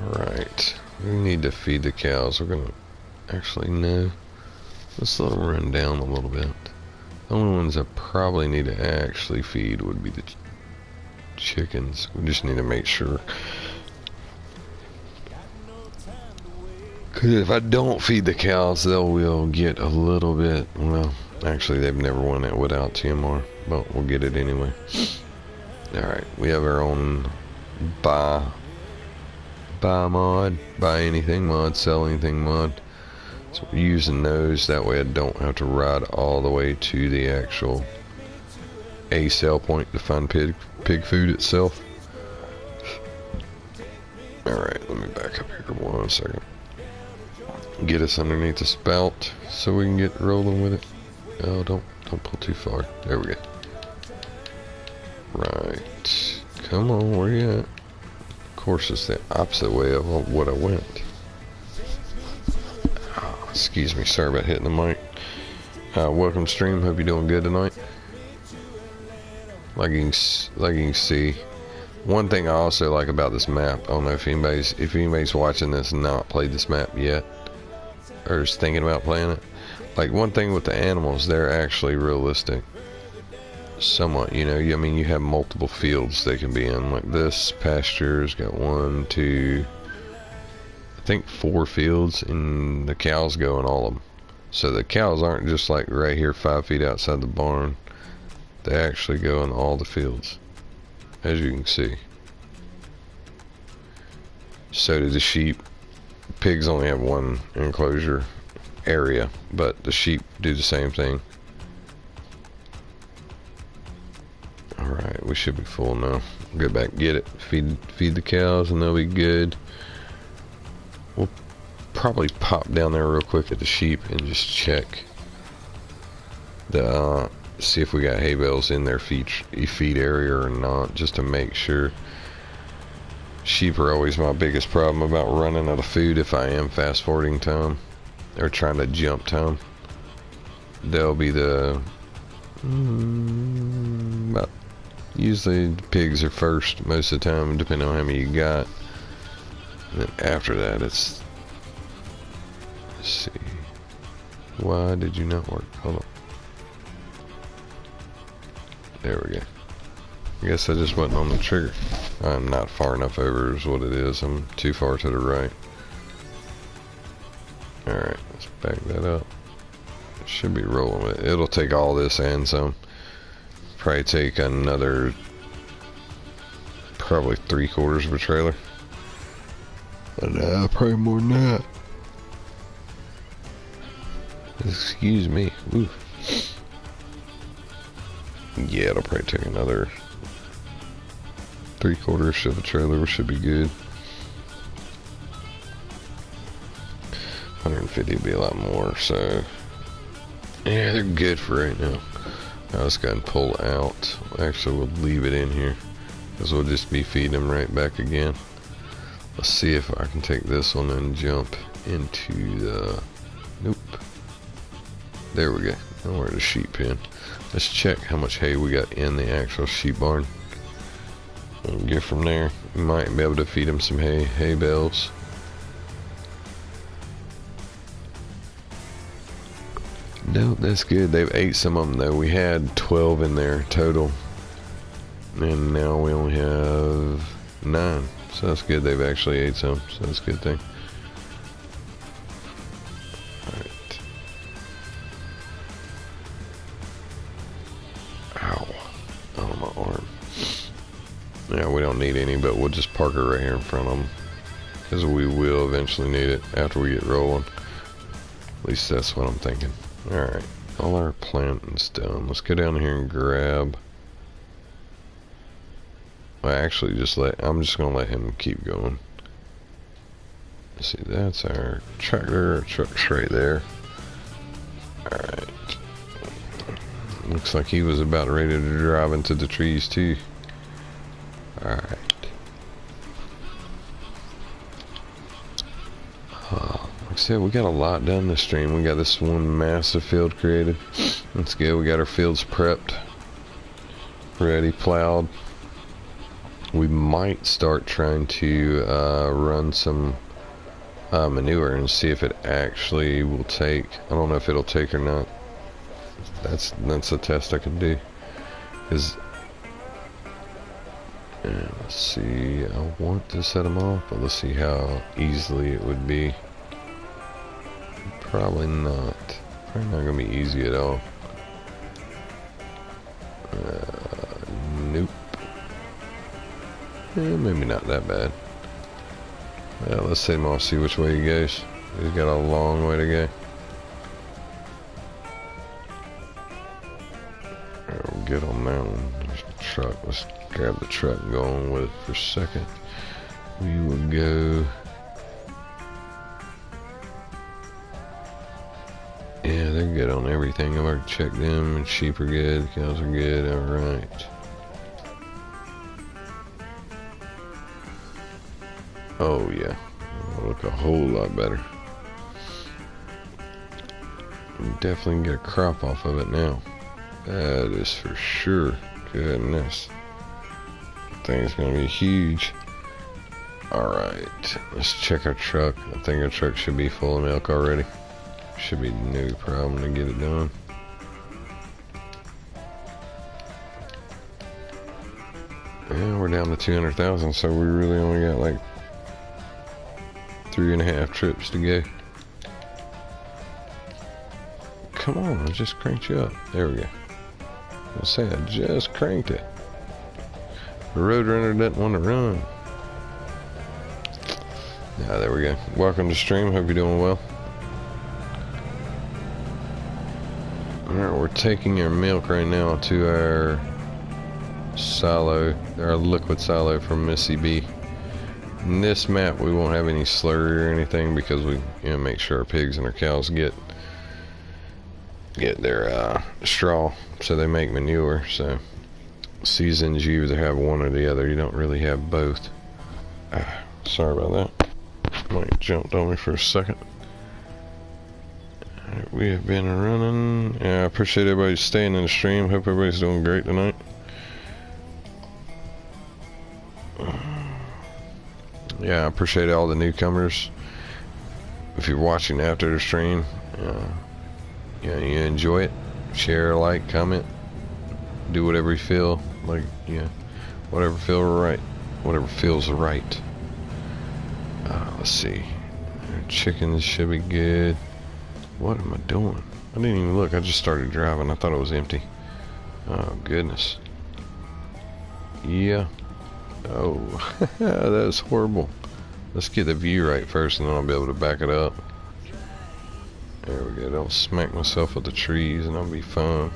Alright. We need to feed the cows. We're going to... Actually, no. Let's let them run down a little bit. The only ones that probably need to actually feed would be the chickens. We just need to make sure. Because if I don't feed the cows, they will get a little bit, well, actually they've never won it without TMR, but we'll get it anyway. Alright, we have our own buy mod, buy anything mod, sell anything mod. So we're using those, that way I don't have to ride all the way to the actual sell point to find pig food itself. Alright, let me back up here for 1 second. Get us underneath the spout so we can get rolling with it. Oh, don't pull too far. There we go. Right. Come on, where you at? Of course, it's the opposite way of what I went. Oh, excuse me, sorry about hitting the mic. Welcome to stream. Hope you're doing good tonight. Like you can see, one thing I also like about this map, I don't know if anybody's watching this and not played this map yet, or is thinking about playing it. Like, one thing with the animals, they're actually realistic. Somewhat, you know. I mean, you have multiple fields they can be in. Like this pasture's got 1, 2, I think 4 fields, and the cows go in all of them. So the cows aren't just like right here 5 feet outside the barn. They actually go in all the fields. as you can see. So do the sheep. Pigs only have one enclosure area, but the sheep do the same thing. Alright, we should be full now. Go back, get it, feed the cows, and they'll be good. We'll probably pop down there real quick at the sheep and just check the see if we got hay bales in their feed area or not, just to make sure. Sheep are always my biggest problem about running out of food if I am fast forwarding time or trying to jump time. They'll be the about, usually pigs are first most of the time, depending on how many you got. And then after that, it's, let's see, why did you not work? Hold on. There we go. I guess I just wasn't on the trigger. I'm not far enough over is what it is. I'm too far to the right. Alright, let's back that up. Should be rolling with it. It'll take all this and some. Probably take another, probably 3/4 of a trailer. Probably more than that. Excuse me. Ooh. Yeah, it'll probably take another 3/4 of a trailer. Should be good. 150 would be a lot more, so yeah, they're good for right now. Now let's go ahead and pull out. Actually, we'll leave it in here because we'll just be feeding them right back again. Let's see if I can take this one and jump into the, nope, there we go. Now we're at the sheep pen. Let's check how much hay we got in the actual sheep barn and get from there. We might be able to feed them some hay bales. No, that's good. They've ate some of them though. We had 12 in there total, and now we only have 9. So that's good. They've actually ate some. So that's a good thing. Alright. Ow. Oh, my arm. Yeah, we don't need any, but we'll just park it right here in front of them, because we will eventually need it after we get rolling. At least that's what I'm thinking. Alright, all our planting's done. Let's go down here and grab. I actually I'm just gonna let him keep going. Let's see, that's our tractor. Our truck's right there. Alright. Looks like he was about ready to drive into the trees too. Alright. Like I said, we got a lot down the stream. We got this one massive field created. That's good. We got our fields prepped, ready, plowed. We might start trying to run some manure and see if it actually will take. I don't know if it'll take or not. That's a test I can do. Let's see. I want to set them off, but let's see how easily it would be. Probably not. Probably not gonna be easy at all. Nope. Maybe not that bad. Let's set him off, see which way he goes. He's got a long way to go. We'll get on that one. There's the truck. Let's grab the truck and go on with it for a second. We will go. Yeah, they're good on everything. I've already checked them, and sheep are good, cows are good. Alright. Oh yeah, it'll look a whole lot better. You definitely get a crop off of it now. That is for sure. Goodness, that thing's gonna be huge. Alright, let's check our truck. I think our truck should be full of milk already. Should be no problem to get it done. Yeah, we're down to 200,000, so we really only got like 3.5 trips to go. Come on, I just cranked you up. There we go. I'll say I just cranked it. The Roadrunner doesn't want to run. Yeah, there we go. Welcome to stream. Hope you're doing well. Alright, we're taking our milk right now to our silo, our liquid silo from Missy B. In this map, we won't have any slurry or anything because we make sure our pigs and our cows get their straw, so they make manure. So seasons, you either have one or the other. You don't really have both. Sorry about that. Mike jumped on me for a second. Alright, we have been running. Yeah, I appreciate everybody staying in the stream. Hope everybody's doing great tonight. Yeah, I appreciate all the newcomers. If you're watching after the stream, you enjoy it. Share, like, comment, do whatever you feel like. Whatever feels right. Let's see. Our chickens should be good. What am I doing? I didn't even look. I just started driving. I thought it was empty. Oh goodness. Yeah. Oh, that was horrible. Let's get the view right first, and then I'll be able to back it up. There we go. Don't smack myself with the trees, and that'll be fun.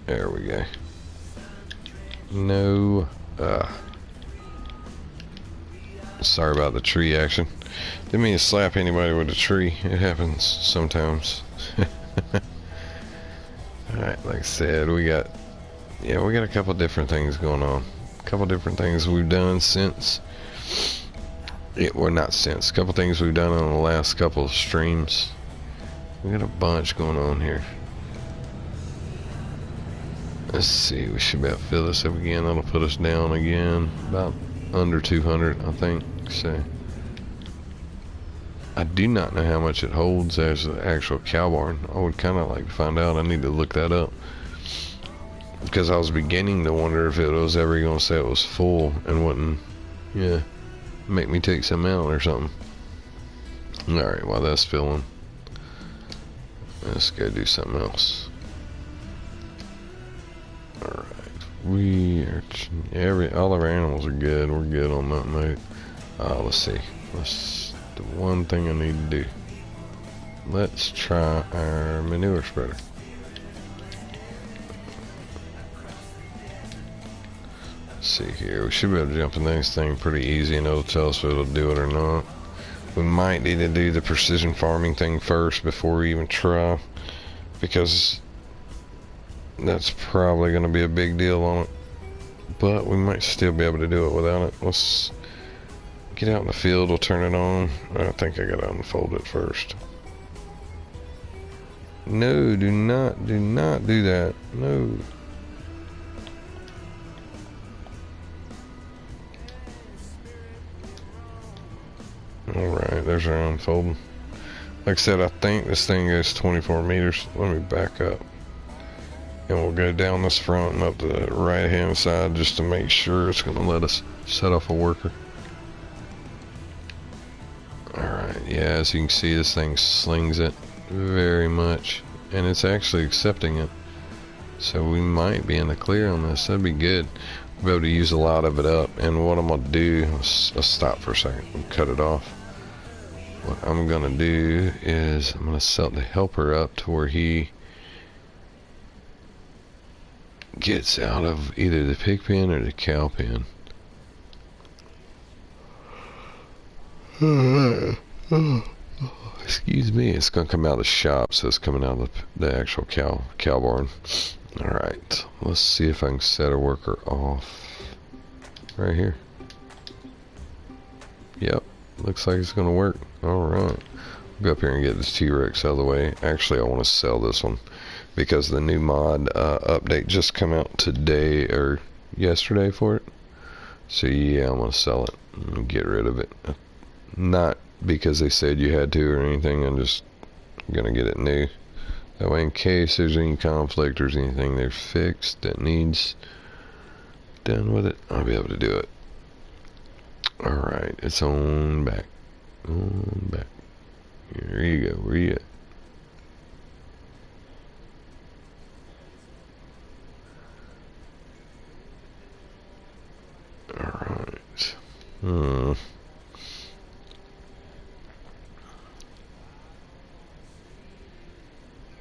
There we go. No. Sorry about the tree action. Didn't mean to slap anybody with a tree. It happens sometimes. Alright, like I said, we got a couple different things going on. A couple different things we've done since. A couple things we've done on the last couple of streams. We got a bunch going on here. Let's see, we should be able to fill this up again. That'll put us down again, about under 200, I think. So, I do not know how much it holds as an actual cow barn. I would kind of like to find out. I need to look that up. Because I was beginning to wonder if it was ever going to say it was full and wouldn't, make me take some out or something. Alright, while that's filling, let's go do something else. Alright, all of our animals are good. We're good on that note. Let's see. The one thing I need to do. Let's try our manure spreader. Let's see here. We should be able to jump in this thing pretty easy, and it'll tell us if it'll do it or not. We might need to do the precision farming thing first before we even try, because that's probably going to be a big deal on it. But we might still be able to do it without it. Let's get out in the field. We'll turn it on. I think I got to unfold it first. No, do not do that. No. Alright, there's our unfolding. Like I said, I think this thing goes 24 meters. Let me back up. And we'll go down this front and up the right hand side just to make sure it's going to let us set off a worker. Alright, yeah, as you can see, this thing slings it very much. And it's actually accepting it. So we might be in the clear on this. That'd be good. We'll be able to use a lot of it up. And what I'm going to do, let's stop for a second and cut it off. What I'm going to do is I'm going to set the helper up to where he gets out of either the pig pen or the cow pen. Excuse me, it's going to come out of the shop, so it's coming out of the actual cow barn. Alright, let's see if I can set a worker off right here. Yep, looks like it's going to work. Alright, go up here and get this T-Rex out of the way. Actually, I want to sell this one because the new mod update just come out today or yesterday for it. So yeah, I'm going to sell it and get rid of it. Not because they said you had to or anything. I'm just going to get it new. That way, in case there's any conflict or anything they're fixed that needs done with it, I'll be able to do it. Alright, it's on back. On back. Here you go. Where you at?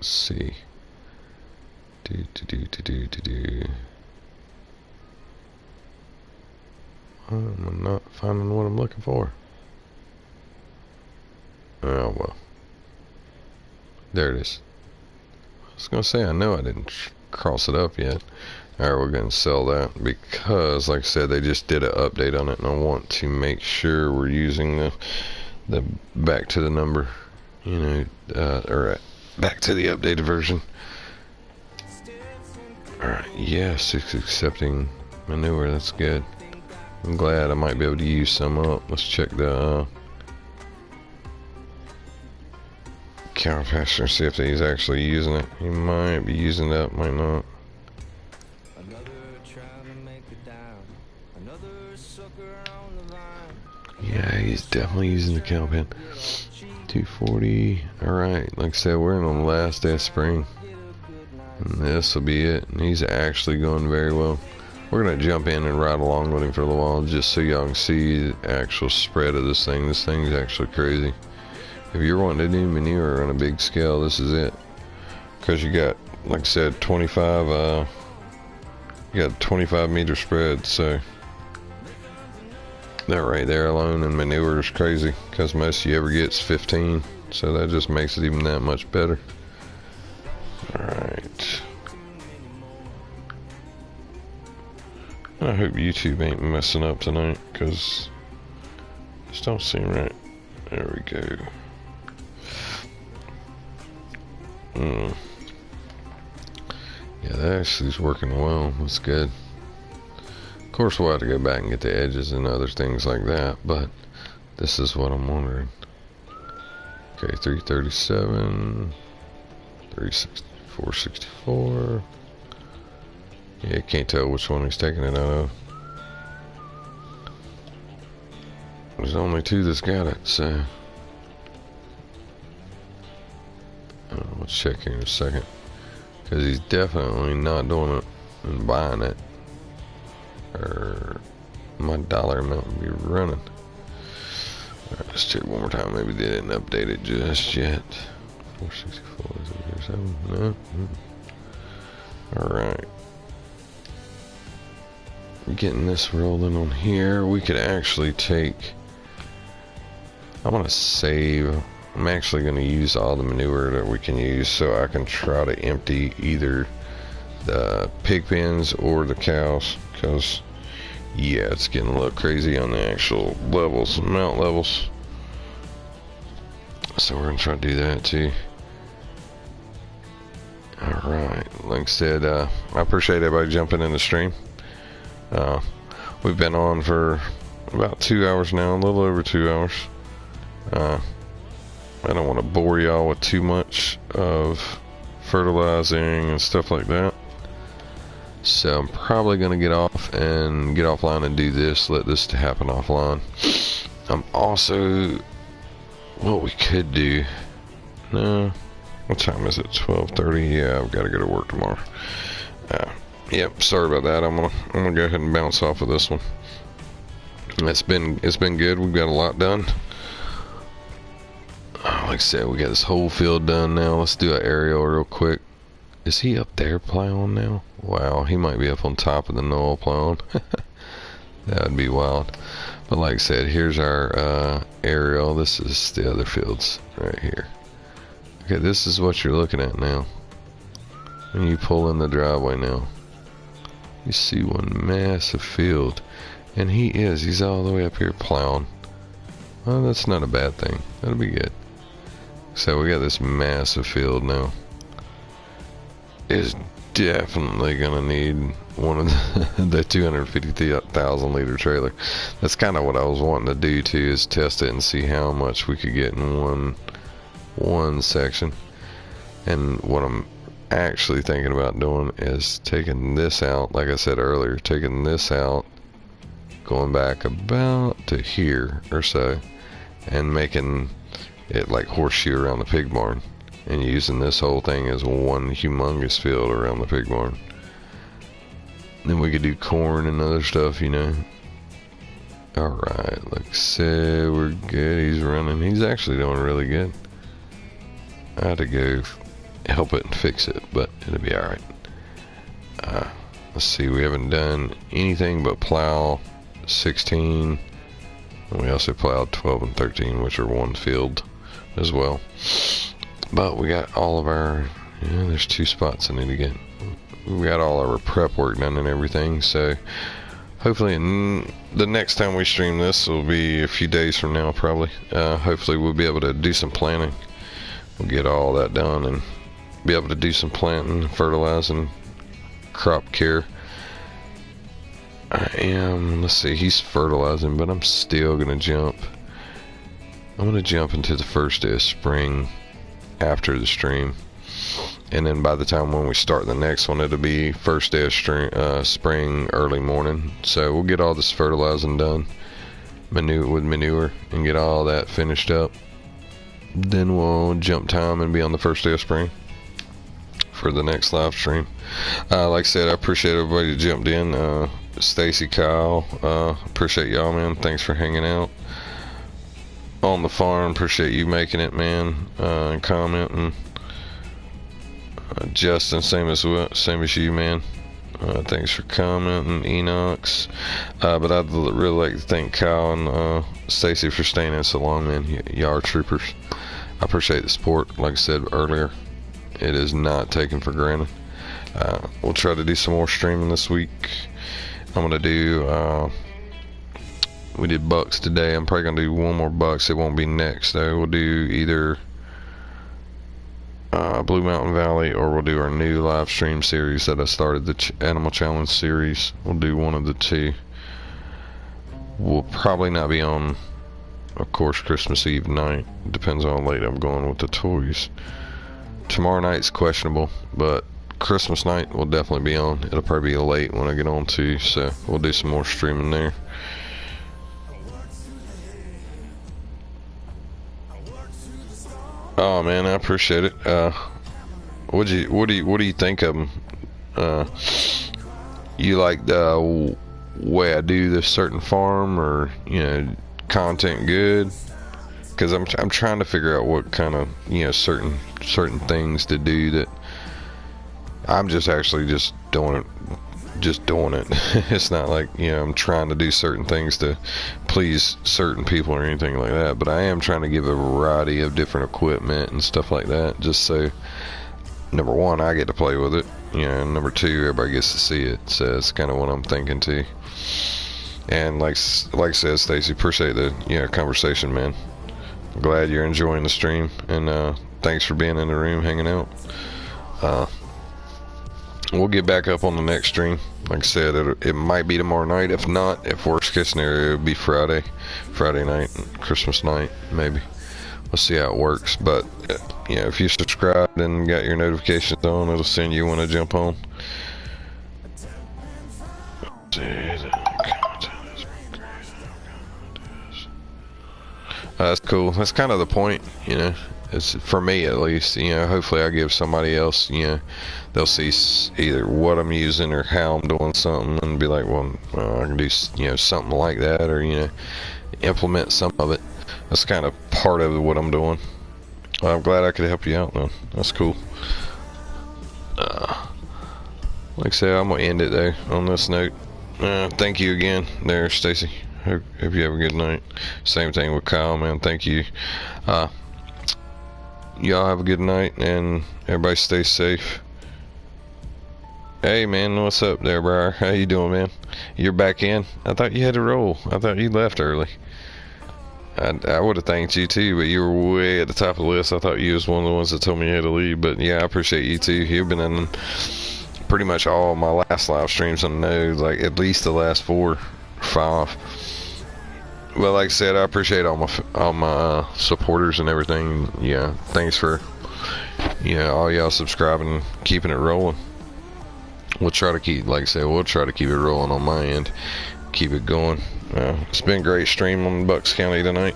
Let's see. I'm not finding what I'm looking for. Oh well. There it is. I was gonna say, I know I didn't cross it up yet. Alright, we're gonna sell that because, like I said, they just did an update on it, and I want to make sure we're using the back to the number, you know, or back to the updated version. Alright, yes, it's accepting manure, that's good. I'm glad I might be able to use some up. Let's check the cow pasture, see if he's actually using it. He might be using it up, might not. Yeah, he's definitely using the cow pen. 240. Alright, like I said, we're in the last day of spring. And this will be it. And he's actually going very well. We're going to jump in and ride along with him for a little while just so y'all can see the actual spread of this thing. This thing's actually crazy. If you're wanting to do manure on a big scale, this is it. Because you got, like I said, 25, you got 25 meter spread, so that right there alone in manure is crazy, because most you ever get's 15, so that just makes it even that much better. Alright. I hope YouTube ain't messing up tonight, because this don't seem right. There we go. Yeah, that actually is working well. That's good. Of course, we'll have to go back and get the edges and other things like that, but this is what I'm wondering. Okay, 337, 464. Yeah, you can't tell which one he's taking it out of. There's only two that's got it, so let's check here in a second, because he's definitely not doing it and buying it, or my dollar amount would be running. Alright, let's check one more time. Maybe they didn't update it just yet. 464, 007, no. Alright, getting this rolling on here. We could actually take, I want to save. I'm actually going to use all the manure that we can use, so I can try to empty either the pig pens or the cows, because yeah, it's getting a little crazy on the actual levels, mount levels. So we're going to try to do that too. Alright, like I said, I appreciate everybody jumping in the stream. We've been on for about 2 hours now, a little over 2 hours. I don't want to bore y'all with too much of fertilizing and stuff like that. So I'm probably going to get off and get offline and do this, let this happen offline. Also, what we could do, no, what time is it, 12:30? Yeah, I've got to go to work tomorrow. Yep, sorry about that. I'm gonna go ahead and bounce off of this one. It's been good. We've got a lot done. Like I said, we got this whole field done now. Let's do an aerial real quick. Is he up there plowing now? Wow, he might be up on top of the knoll plowing. That would be wild. But like I said, here's our aerial. This is the other fields right here. Okay, this is what you're looking at now. When you pull in the driveway now, you see one massive field. And he's all the way up here plowing. Well, that's not a bad thing. That'll be good. So we got this massive field now. It's definitely gonna need one of the 250,000 liter trailer. That's kind of what I was wanting to do too, is test it and see how much we could get in one section. And what I'm actually thinking about doing is taking this out, like I said earlier, taking this out, going back about to here or so, and making it like horseshoe around the pig barn, and using this whole thing as one humongous field around the pig barn. Then we could do corn and other stuff, you know. Alright, like I said, we're good. He's running. He's actually doing really good. I had to go help it and fix it, but it'll be alright. Let's see, we haven't done anything but plow 16, and we also plowed 12 and 13, which are one field as well. But we got all of our, there's 2 spots I need to get. We got all our prep work done and everything, so hopefully the next time we stream this will be a few days from now probably. Hopefully we'll be able to do some planting. We'll get all that done and be able to do some planting, fertilizing, crop care. Let's see, he's fertilizing, but I'm still gonna jump. I'm gonna jump into the first day of spring after the stream, and then by the time when we start the next one, it'll be first day of spring early morning. So we'll get all this fertilizing done with manure and get all that finished up. Then we'll jump time and be on the first day of spring for the next live stream. Like I said, I appreciate everybody that jumped in. Stacy, Kyle, appreciate y'all, man. Thanks for hanging out on the farm. Appreciate you making it, man, and commenting. Justin, same as you, man. Thanks for commenting, Enox. But I'd really like to thank Kyle and Stacy for staying in so long, man. Y'all are troopers. I appreciate the support. Like I said earlier, it is not taken for granted. We'll try to do some more streaming this week. I'm gonna do. We did bucks today. I'm probably gonna do one more bucks. It won't be next though. We'll do either Blue Mountain Valley, or we'll do our new live stream series that I started, the Animal Challenge series. We'll do one of the two. We'll probably not be on, of course, Christmas Eve night. Depends on how late I'm going with the toys. Tomorrow night's questionable, but Christmas night will definitely be on. It'll probably be late when I get on too, so we'll do some more streaming there. Oh man, I appreciate it. What do you think of them? You like the way I do this certain farm, or content good? Because I'm trying to figure out what kind of certain things to do that I'm just doing it. It's not like I'm trying to do certain things to please certain people or anything like that, but I am trying to give a variety of different equipment and stuff like that, just so number one, I get to play with it, and number two, everybody gets to see it. So it's kind of what I'm thinking too. And like I said, Stacy, appreciate the conversation, man. I'm glad you're enjoying the stream, and thanks for being in the room hanging out. We'll get back up on the next stream. Like I said, it might be tomorrow night. If not, if worst case scenario, it'll be Friday night, Christmas night, maybe. We'll see how it works. But if you subscribed and got your notifications on, it'll send you when I jump on. That's cool. That's kind of the point, It's for me at least. Hopefully I give somebody else, they'll see either what I'm using or how I'm doing something and be like, well, I can do something like that, or implement some of it. That's kind of part of what I'm doing. Well, I'm glad I could help you out, man. That's cool. Like I said, I'm gonna end it though on this note. Thank you again there, Stacy. Hope you have a good night. Same thing with Kyle, man. Thank you. Y'all have a good night, and everybody stay safe. Hey man, what's up there, Briar? How you doing, man? You're back in? I thought you had to roll. I thought you left early. I would have thanked you too, but you were way at the top of the list. I thought you was one of the ones that told me you had to leave. But yeah, I appreciate you too. You've been in pretty much all my last live streams. I know, like at least the last 4 or 5. Well, like I said, I appreciate all my supporters and everything. Yeah, thanks for all y'all subscribing and keeping it rolling. We'll try to keep, like I said, we'll try to keep it rolling on my end, keep it going. It's been a great stream on Bucks County tonight.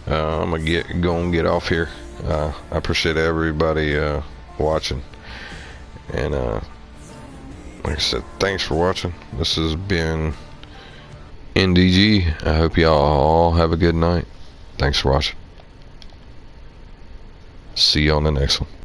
I'm gonna go and get off here. I appreciate everybody watching, and like I said, thanks for watching. This has been NDG. I hope y'all all have a good night. Thanks for watching. See you on the next one.